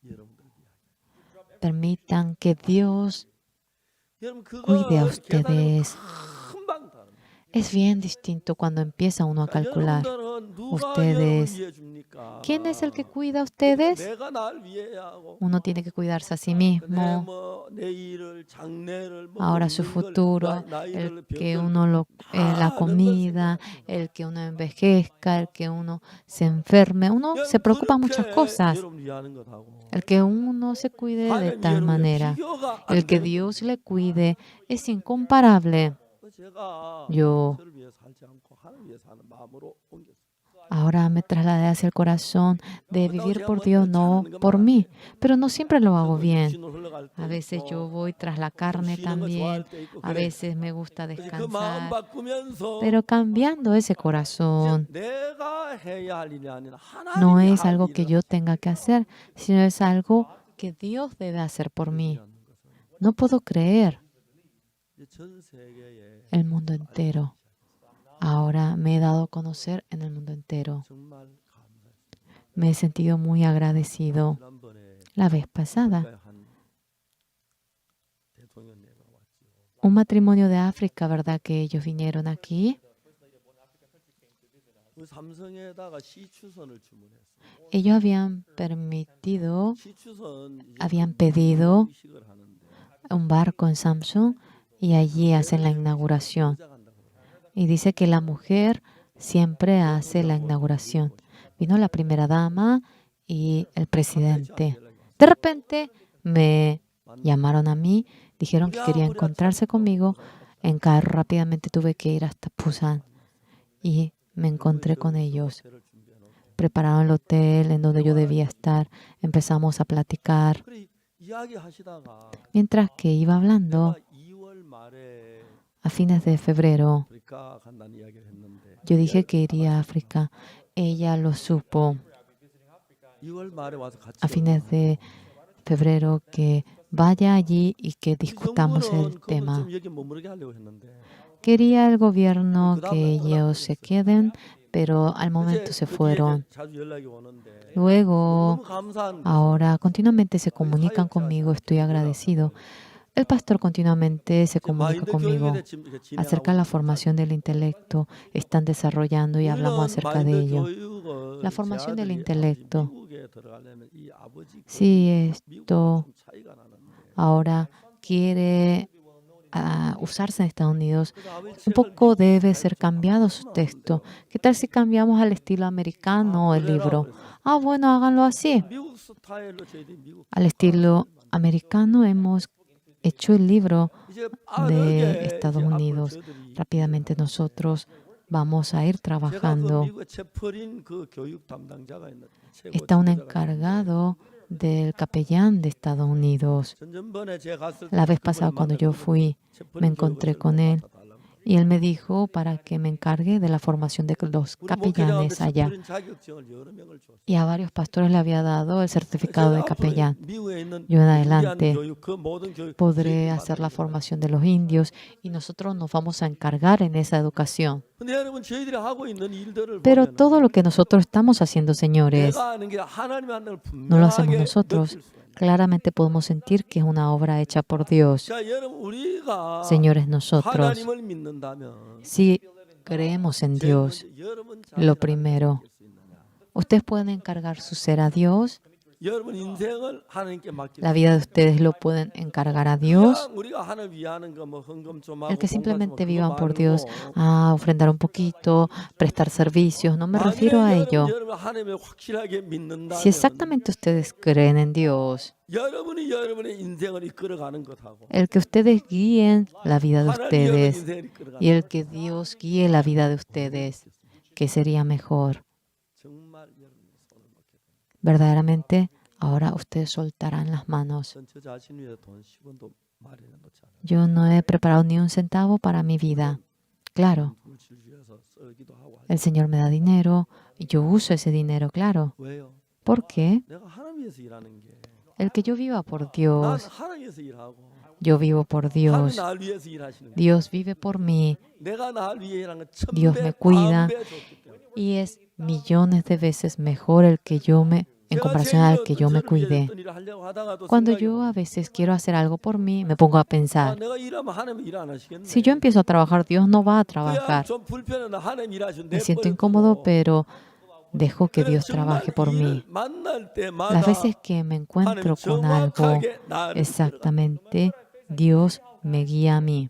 Permitan que Dios cuide a ustedes. Es bien distinto cuando empieza uno a calcular. Ustedes, ¿quién es el que cuida a ustedes? Uno tiene que cuidarse a sí mismo. Ahora su futuro, el que uno la comida, el que uno envejezca, el que uno se enferme. Uno se preocupa de muchas cosas. El que uno se cuide de tal manera, el que Dios le cuide, es incomparable. Yo ahora me trasladé hacia el corazón de vivir por Dios, no por mí, pero no siempre lo hago bien. A veces yo voy tras la carne también, a veces me gusta descansar, pero cambiando ese corazón no es algo que yo tenga que hacer, sino es algo que Dios debe hacer por mí. No puedo creer el mundo entero. Ahora me he dado a conocer en el mundo entero. Me he sentido muy agradecido. La vez pasada, un matrimonio de África, ¿verdad? Que ellos vinieron aquí. Ellos habían pedido un barco en Samsung y allí hacen la inauguración. Y dice que la mujer siempre hace la inauguración. Vino la primera dama y el presidente. De repente me llamaron a mí, dijeron que querían encontrarse conmigo. En carro rápidamente tuve que ir hasta Busan y me encontré con ellos. Prepararon el hotel en donde yo debía estar. Empezamos a platicar. Mientras que iba hablando, a fines de febrero, yo dije que iría a África. Ella lo supo a fines de febrero que vaya allí y que discutamos el tema. Quería el gobierno que ellos se queden, pero al momento se fueron. Luego, ahora continuamente se comunican conmigo, estoy agradecido. El pastor continuamente se comunica conmigo acerca de la formación del intelecto. Están desarrollando y hablamos acerca de ello. La formación del intelecto. Sí, esto ahora quiere usarse en Estados Unidos, un poco debe ser cambiado su texto. ¿Qué tal si cambiamos al estilo americano el libro? Ah, bueno, háganlo así. 미국 스타일로 저희들이 미국 Al estilo americano hemos hecho el libro 이제 de 빠르게 Estados 이제 앞으로 Unidos. 저희들이 Rápidamente nosotros vamos a ir 제가 그 trabajando. 미국에 채플인 그 교육 담당자가 있는데 최고 Está un 지도자가 encargado del capellán de Estados Unidos. 전전번에 제가 갔을 La 때 vez pasada cuando yo fui, 채플인 me 교육을 encontré 좀 con él 맡아달라고. y él me dijo para que me encargue de la formación de los 우리 목회자한테 capellanes allá. 채플인 자격증을 여러 명을 줬어요. Y a varios pastores le había dado el certificado de 제가 앞으로 capellán. 미국에 있는 Yo en 인디안 adelante 교육 그 모든 교육 podré 저희들이 hacer la 맡아요. formación de los indios y nosotros nos vamos a encargar en esa educación. 근데 여러분 저희들이 하고 있는 일들을 Pero 보면 todo lo que nosotros estamos 하ciendo, señores, 내가 아는 게 하나님의 하나님을 no lo hacemos 분명하게 nosotros. 느낄 수 있는. Claramente podemos sentir que es una obra hecha por Dios. 자, 여러분 우리가 Señores, nosotros, 하나님을 믿는다면 si creemos en 제일 Dios, 먼저 여러분 lo 자신을 primero, 맡길 수 있느냐. ustedes pueden encargar su ser a Dios. 여러분 인생을 하나님께 맡길 La 수 vida de ustedes lo pueden encargar a Dios. 그냥 우리가 하나님 위하는 거뭐 헌금 좀 El 하고 que simplemente 봉사 좀 vivan 하고 por 그거 Dios, 말고 ofrendar un poquito, prestar servicios, no me refiero a ello. 여러분 하나님을 확실하게 믿는다면 Si exactamente ustedes creen en Dios, 여러분이 여러분의 인생을 이끌어가는 것하고 el que ustedes guíen la vida de 하나님이 여러분의 ustedes 인생을 이끌어가는 y el que Dios guíe la vida de ustedes, ¿qué sería mejor? 정말 여러분의 손을 놓게 됩니다. Verdaderamente, ahora ustedes soltarán las manos. 전 저 자신 위해 돈 10원도 마련해 놓지 않아요. Yo no he preparado ni un centavo para mi vida. Claro, 물질 위해서 쓰기도 하고 하죠. el Señor me da dinero y yo uso ese dinero, claro. 왜요? ¿Por qué? 내가 하나님 위해서 일하는 게 El que yo viva por 난 Dios, 하나님 위해서 일하고 yo vivo por 하나님 Dios. 날 위해서 일하시는 거. Dios vive por mí 내가 날 위해 일하는 건 Dios me 1000배, cuida. 1000배 좋기 때문에. y es millones de veces mejor el que yo me, en 제가 comparación 제일 al que yo me 저를 위해 cuide. 어떤 일을 하려고 하다가도 Cuando 생각이 yo 와요. a veces quiero hacer algo por mí, me pongo a pensar, 내가 일하면 하나님 일 안 하시겠네. si yo empiezo a trabajar, Dios no va a 그냥 trabajar. 좀 불편해. 나 하나님 일하시면 Me siento 내버려 incómodo, 두고. pero dejo que 그래서 Dios 정말 trabaje por 일을 mí. 만날 때마다 Las veces que me 하나님 encuentro con algo, 정확하게 나를 exactamente, Dios me guía a mí.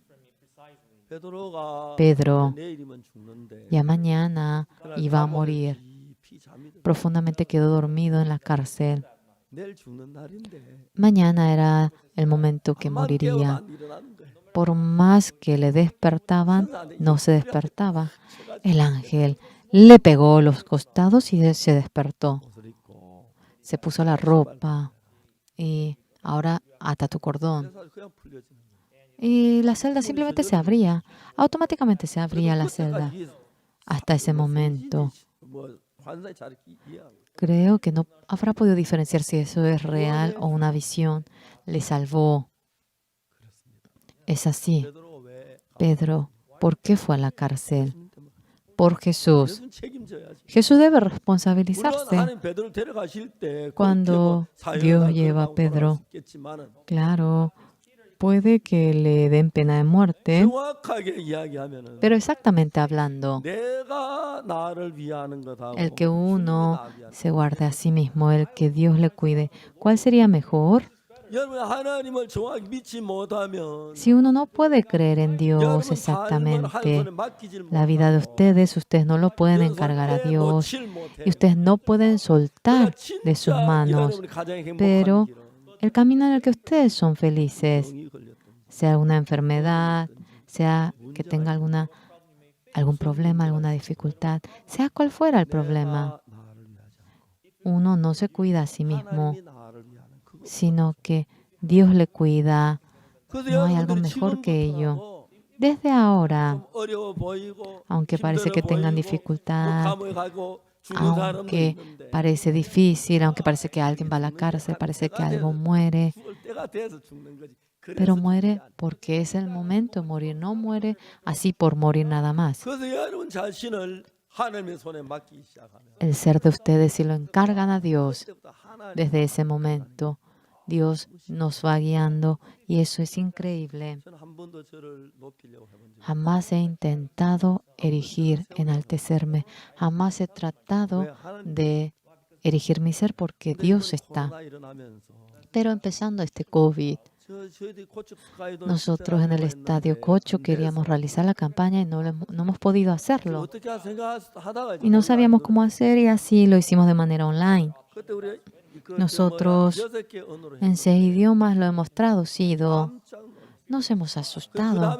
베드로가 Pedro, 내일이면 죽는데 ya mañana 그날 iba a 감옥에 morir. 깊이 잠이 들어. Profundamente quedó dormido en la cárcel. 내일 죽는 날인데 Mañana era el momento que 한번 깨워도 moriría. 안 일어나는 거예요. Por más que le despertaban, no se despertaba. El ángel le pegó los costados y se despertó. 옷을 입고 Se puso la ropa y ahora ata tu cordón. 그래서 그냥 풀려지는 거예요. Y la celda simplemente se abría. Automáticamente se abría la celda. 그때까지 Hasta ese momento. 뭐 환상이 잘 이해하고 Creo que no habrá podido diferenciar si eso es real o una visión. Le salvó. Es así. 베드로가 왜 Pedro, ¿por qué fue a la cárcel? Por Jesús. 예수는 책임져야지. Jesús debe 물론 responsabilizarse. 하나님 베드로를 데려가실 때 Cuando Dios lleva a Pedro, claro, puede que le den pena de muerte, 정확하게 이야기하면은 pero exactamente hablando, 내가 나를 위하는 것하고 el que uno 주님이 나 위하는 se guarde a sí mismo, el que Dios le cuide, ¿cuál sería mejor? 여러분 하나님을 정확히 믿지 못하면 Si uno no puede creer en Dios 여러분 삶을 exactamente, 하나님 손에 맡기지를 la vida de ustedes no lo pueden encargar a Dios y ustedes no pueden soltar de sus manos. Pero el camino en el que ustedes son felices, sea una enfermedad, sea que tenga algún problema, alguna dificultad, sea cual fuera el problema, uno no se cuida a sí mismo, sino que Dios le cuida. No hay algo mejor que ello. Desde ahora, aunque parece que tengan dificultad, aunque parece difícil, aunque parece que alguien va a la cárcel, parece que algo muere, pero muere porque es el momento de morir, no muere así por morir nada más. El ser de ustedes, si lo encargan a Dios, desde ese momento, Dios nos va guiando y eso es increíble. Jamás he intentado erigir, enaltecerme. Jamás he tratado de erigir mi ser porque Dios está. Pero empezando este COVID, Nosotros en el Estadio Cocho queríamos realizar la campaña y no hemos podido hacerlo. Y no sabíamos cómo hacer y así lo hicimos de manera online. Nosotros en 6 idiomas lo hemos traducido. Nos hemos asustado.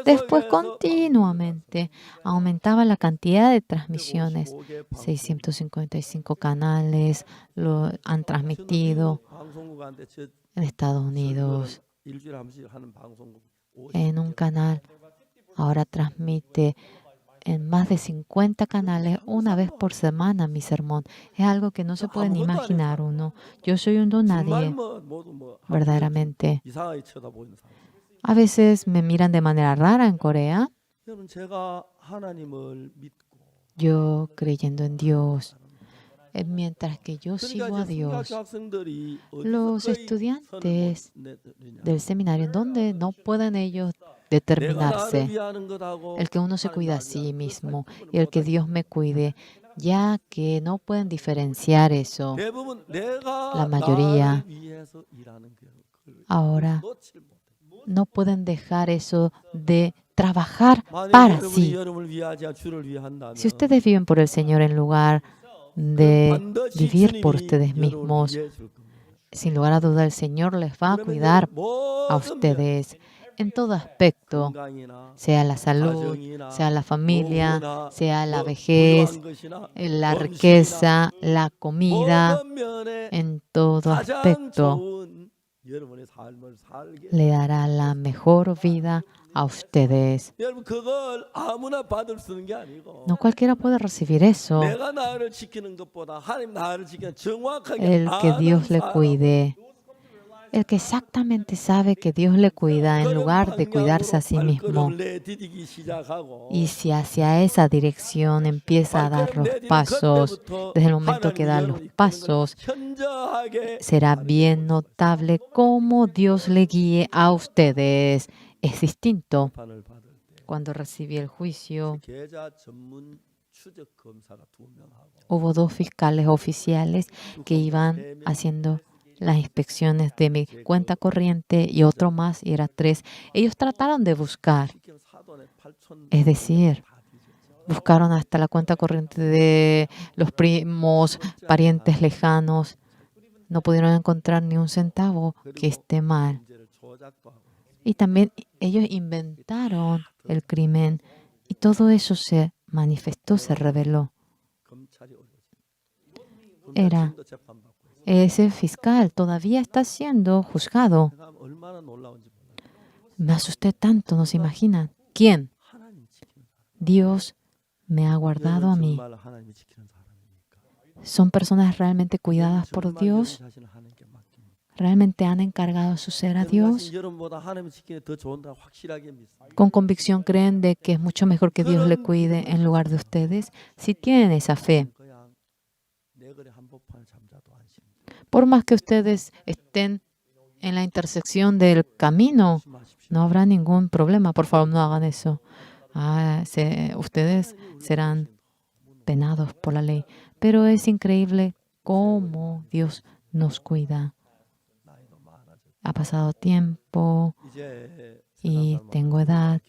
Después continuamente aumentaba la cantidad de transmisiones. 655 canales lo han transmitido en Estados Unidos. En un canal ahora transmite en más de 50 canales una vez por semana mi sermón. Es algo que no se puede ni imaginar uno. Yo soy un don nadie, verdaderamente. A veces me miran de manera rara en Corea. Yo creyendo en Dios. Mientras que yo sigo a Dios, los estudiantes del seminario, ¿en dónde no pueden ellos determinarse? El que uno se cuida a sí mismo y el que Dios me cuide, ya que no pueden diferenciar eso. La mayoría ahora no pueden dejar eso de trabajar para sí. Si ustedes viven por el Señor en lugar de vivir por ustedes mismos, sin lugar a duda el Señor les va a cuidar a ustedes en todo aspecto, sea la salud, sea la familia, sea la vejez, la riqueza, la comida, en todo aspecto le dará la mejor vida a ustedes. No cualquiera puede recibir eso. El que Dios le cuide. El que exactamente sabe que Dios le cuida en lugar de cuidarse a sí mismo. Y si hacia esa dirección empieza a dar los pasos, desde el momento que da los pasos, será bien notable cómo Dios le guíe a ustedes. Es distinto. Cuando recibí el juicio, hubo 2 fiscales oficiales que iban haciendo las inspecciones de mi cuenta corriente y otro más, y era 3. Ellos trataron de buscar, es decir, buscaron hasta la cuenta corriente de los primos, parientes lejanos. No pudieron encontrar ni un centavo que esté mal. Y también ellos inventaron el crimen y todo eso se manifestó, se reveló. Ese fiscal todavía está siendo juzgado. Me asusté tanto, no se imaginan. ¿Quién? Dios me ha guardado a mí. ¿Son personas realmente cuidadas por Dios? ¿Realmente han encargado su ser a Dios? ¿Con convicción creen de que es mucho mejor que Dios le cuide en lugar de ustedes? Si tienen esa fe, por más que ustedes estén en la intersección del camino, no habrá ningún problema. Por favor, no hagan eso. Ustedes serán penados por la ley. Pero es increíble cómo Dios nos cuida. Ha pasado tiempo y tengo edad.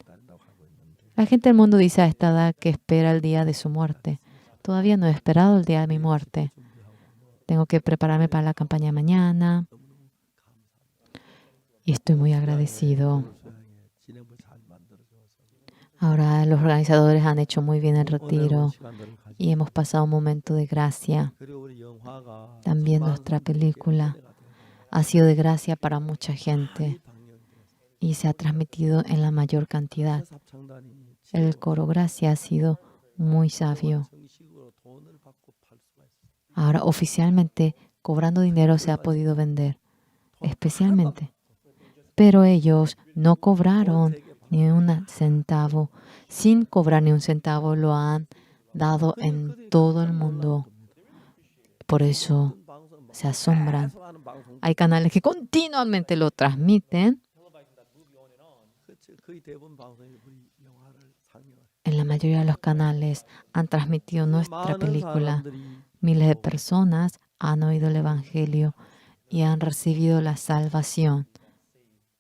La gente del mundo dice a esta edad que espera el día de su muerte. Todavía no he esperado el día de mi muerte. Tengo que prepararme para la campaña de mañana. Y estoy muy agradecido. Ahora los organizadores han hecho muy bien el retiro y hemos pasado un momento de gracia. También nuestra película ha sido de gracia para mucha gente y se ha transmitido en la mayor cantidad. El coro Gracia ha sido muy sabio. Ahora oficialmente cobrando dinero se ha podido vender, especialmente. Pero ellos no cobraron ni un centavo. Sin cobrar ni un centavo lo han dado en todo el mundo. Por eso se asombran. Hay canales que continuamente lo transmiten. En la mayoría de los canales han transmitido nuestra película. Miles de personas han oído el Evangelio y han recibido la salvación.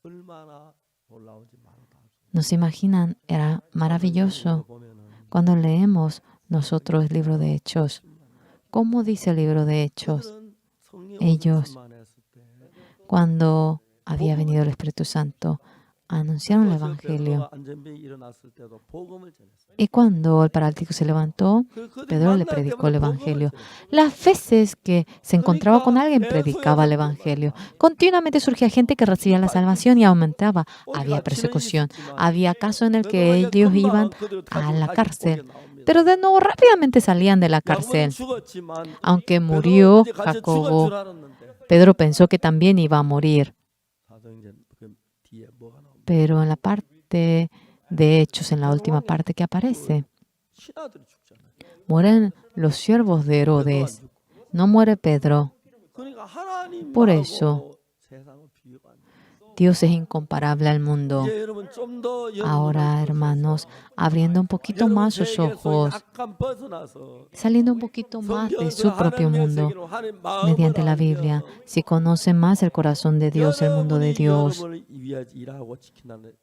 얼마나 놀라운지 말로 다 알 수 No se imaginan, era maravilloso 없어요. 보면은 cuando leemos nosotros el libro de Hechos. ¿Cómo dice el libro de Hechos? 그들은 성령의 Ellos, 충만했을 때 cuando había venido el Espíritu Santo, anunciaron el 그것을 Evangelio. 베드로가 안전병이 일어났을 때도 복음을 전했어요. Y cuando el paralítico se levantó, 그들이 Pedro le 만날 predicó el 때마다 복음을 Evangelio. 전했어요. Las veces que se encontraba con alguien, predicaba el Evangelio. Continuamente surgía gente que recibía la salvación y aumentaba. Había persecución. Había casos en el que ellos iban a la cárcel. Pero de nuevo rápidamente salían de la cárcel. Aunque murió Jacobo, Pedro pensó que también iba a morir. Pero en la parte de Hechos, en la última parte que aparece, mueren los siervos de Herodes. No muere Pedro. Por eso, Dios es incomparable al mundo. Ahora, hermanos, abriendo un poquito más sus ojos, saliendo un poquito más de su propio mundo, mediante la Biblia, si conocen más el corazón de Dios, el mundo de Dios,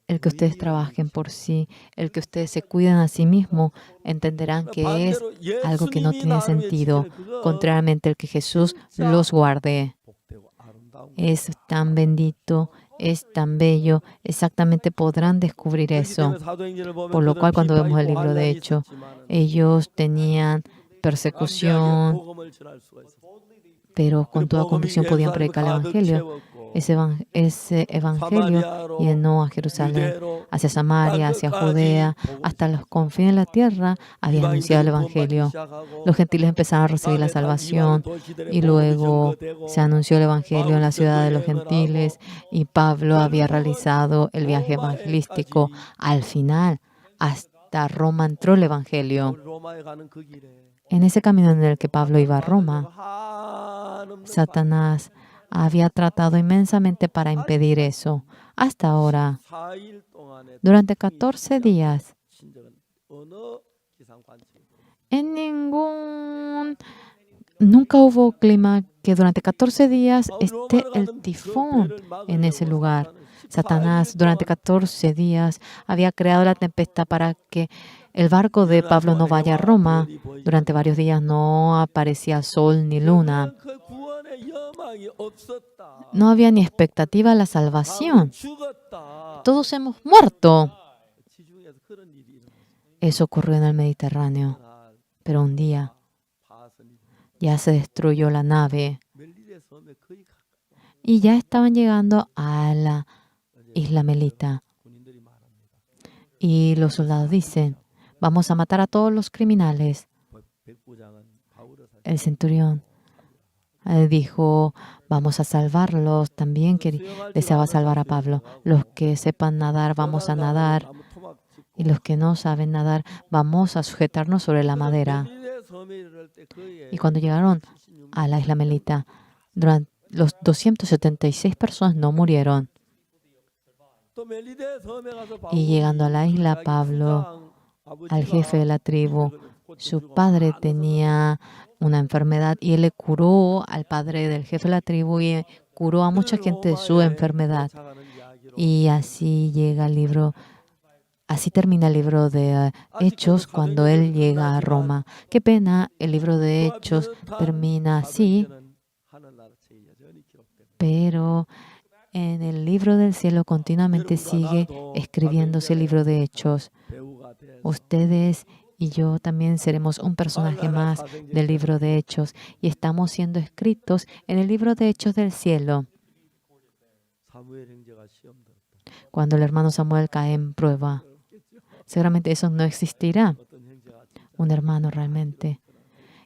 el que ustedes trabajen por sí, el que ustedes se cuiden a sí mismos, entenderán que es algo que no tiene sentido. Contrariamente, el que Jesús los guarde. Es tan bendito, es tan bello, exactamente podrán descubrir eso. Por lo cual, cuando vemos el libro de Hechos, ellos tenían persecución, pero con toda convicción podían predicar el Evangelio. Ese Evangelio llenó a Jerusalén, hacia Samaria, hacia Judea, hasta los confines de la tierra, había anunciado el Evangelio. Los gentiles empezaron a recibir la salvación y luego se anunció el Evangelio en la ciudad de los gentiles y Pablo había realizado el viaje evangelístico. Al final, hasta Roma entró el Evangelio. En ese camino en el que Pablo iba a Roma, Satanás había tratado inmensamente para impedir eso. Hasta ahora, durante 14 días, nunca hubo clima que durante 14 días esté el tifón en ese lugar. Satanás durante 14 días había creado la tempestad para que el barco de Pablo no vaya a Roma. Durante varios días no aparecía sol ni luna. No había ni expectativa de la salvación. Todos hemos muerto. Eso ocurrió en el Mediterráneo. Pero un día ya se destruyó la nave y ya estaban llegando a la isla Melita. Y los soldados dicen, vamos a matar a todos los criminales. El centurión dijo, vamos a salvarlos. También deseaba salvar a Pablo. Los que sepan nadar, vamos a nadar. Y los que no saben nadar, vamos a sujetarnos sobre la madera. Y cuando llegaron a la isla Melita, los 276 personas no murieron. Y llegando a la isla, Pablo, al jefe de la tribu, su padre tenía una enfermedad y él le curó al padre del jefe de la tribu y curó a mucha gente de su enfermedad. Y así llega el libro. Así termina el libro de Hechos cuando él llega a Roma. Qué pena, el libro de Hechos termina así, pero en el libro del cielo continuamente sigue escribiéndose el libro de Hechos. Ustedes y yo también seremos un personaje más del libro de Hechos y estamos siendo escritos en el libro de Hechos del cielo. Cuando el hermano Samuel cae en prueba, seguramente eso no existirá, un hermano realmente.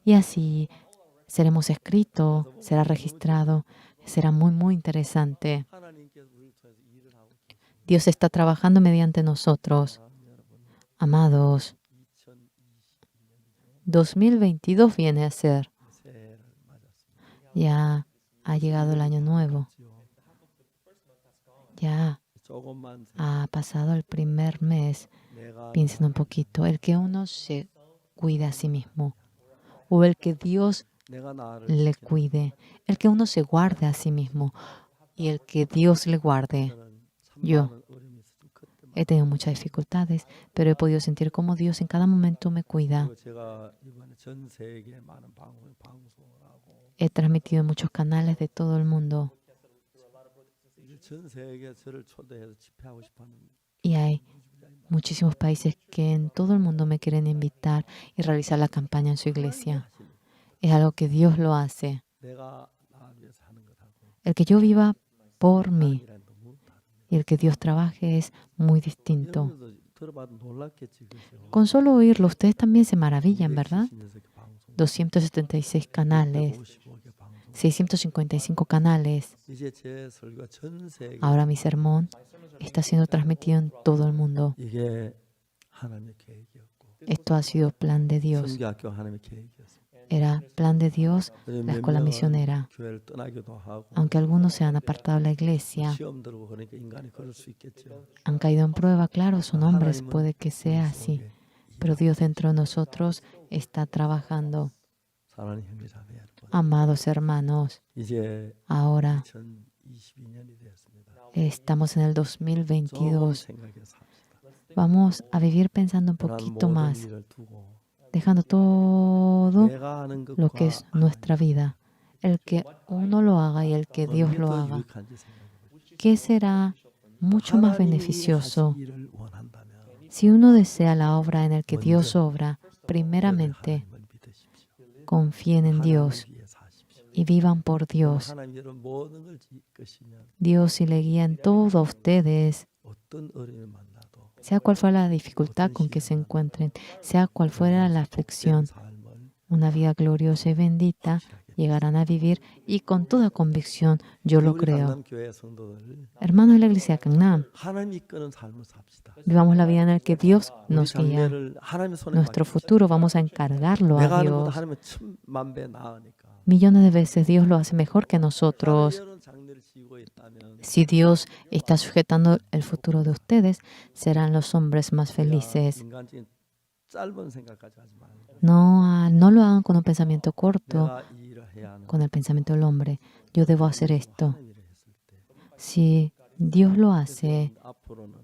Y así seremos escritos, será registrado, será muy, muy interesante. Dios está trabajando mediante nosotros. Amados, 2022 viene a ser. Ya ha llegado el año nuevo. Ya ha pasado el primer mes. Piensen un poquito, el que uno se cuide a sí mismo o el que Dios le cuide, el que uno se guarde a sí mismo y el que Dios le guarde. Yo 많은 어려움이 있어 좀 그때 he tenido muchas dificultades, pero he podido sentir cómo Dios en cada momento me cuida. 그리고 제가 이번에 전 세계 많은 방송을 하고 He transmitido en muchos canales de todo el mundo 이제 전 세계 저를 초대해서 집회하고 싶어하는 y hay muchísimos países que en todo el mundo me quieren invitar y realizar la campaña en su iglesia. Es algo que Dios lo hace. 내가 나를 위해서 하는 것하고 El que yo viva por mí 하나님이란 너무 다릅니다. y el que Dios trabaje es muy distinto. 여러분도 들어봐도 놀랍겠지 그죠? Con solo oírlo, ustedes también se maravillan, ¿verdad? 276개 방송, 276 canales, 55개 방송. 655 canales. 이제 제 설교가 전 세계 Ahora mi sermón está siendo transmitido en todo el mundo. 이게 하나님의 계획이었고 Esto ha sido plan de Dios. 선교학교 하나님의 계획이었어요. Era plan de Dios 그래서 la 몇 escuela 명은 misionera. 교회를 떠나기도 하고 Aunque algunos se han apartado de la iglesia, 시험 들고 그러니까 인간이 그럴 수 있겠죠. han caído en prueba, claro, son hombres, puede que sea así. Pero Dios dentro de nosotros está trabajando. 사랑하는 형제자매 여러분, Amados hermanos, 이제 ahora 2022년이 되었습니다. estamos en el 좀 2022. 생각해서 삽시다. Vamos a vivir pensando un 그러한 poquito 모든 más, 일을 두고 dejando todo 내가 하는 lo que es 것과 nuestra vida. El que uno lo haga y el que Dios 어느 게 lo 더 haga. 유익한지 생각해보십시오. ¿Qué será mucho más 하나님이 beneficioso? 하신 일을 원한다면 Si uno desea la obra en el que 먼저 Dios obra, primeramente 하나님을 믿으십시오. confíen en Dios 하나님을 위해 사십시오. y vivan por Dios. 하나님 여러분 모든 걸 이끄시면 Dios, si le guía en todo a ustedes, 어떤 어려움을 만나도 sea cual fuera la dificultad con que se encuentren, sea cual fuera la aflicción, 삶을 una vida gloriosa y bendita llegarán a vivir y con toda convicción yo lo 우리 creo. 강남교회 성도들 Hermanos de la iglesia de Gangnam, 하나님 이끄는 삶을 삽시다. vivamos la vida en la que Dios 우리 nos guía. 장래를 하나님의 손에 Nuestro 맡깁시다. futuro vamos a encargarlo 내가 a 하는 것보다 Dios. 하나님은 천만 배 나으니까. Millones de veces Dios lo hace mejor que nosotros. 하나님은 장래를 지고 있다면 Si Dios está sujetando el futuro de ustedes, serán los hombres más felices. 인간적인 짧은 생각까지 하지 말고 No lo hagan con un pensamiento corto, 내가 이 일을 해야 하는 con el pensamiento del hombre. Yo debo hacer esto. 하나님 일을 했을 때 Si Dios lo hace, 앞으로는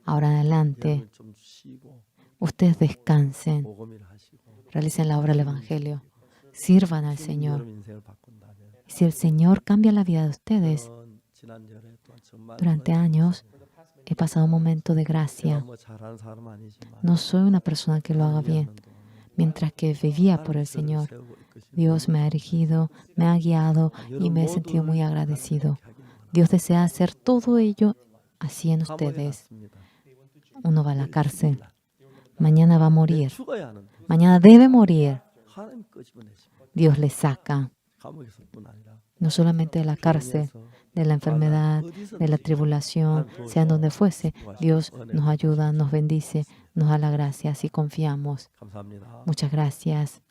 ahora en adelante, 여러분 좀 쉬고 ustedes descansen, 복음 일 하시고 realicen la obra del Evangelio, sirvan al Señor. 여러분 인생을 바꾼다면 Si el Señor cambia la vida de ustedes, 그런 지난절에 또한 정말 durante años he pasado un momento de 내가 gracia. 뭐 잘하는 사람 아니지만 No soy una persona que lo haga bien. 하는 동안 Mientras que vivía por el Señor, Dios me ha erigido, me ha guiado y me he sentido muy agradecido. Dios desea hacer todo ello así en ustedes. Uno va a la cárcel. Mañana va a morir. 죽어야 하는데 Mañana debe morir. 하나님 끄집어내십니다. Dios le saca. 감옥에서뿐 아니라 No solamente de la cárcel, de la enfermedad, de la tribulación, sea en donde fuese. Dios nos ayuda, nos bendice, nos da la gracia. Así confiamos. 감사합니다. Muchas gracias.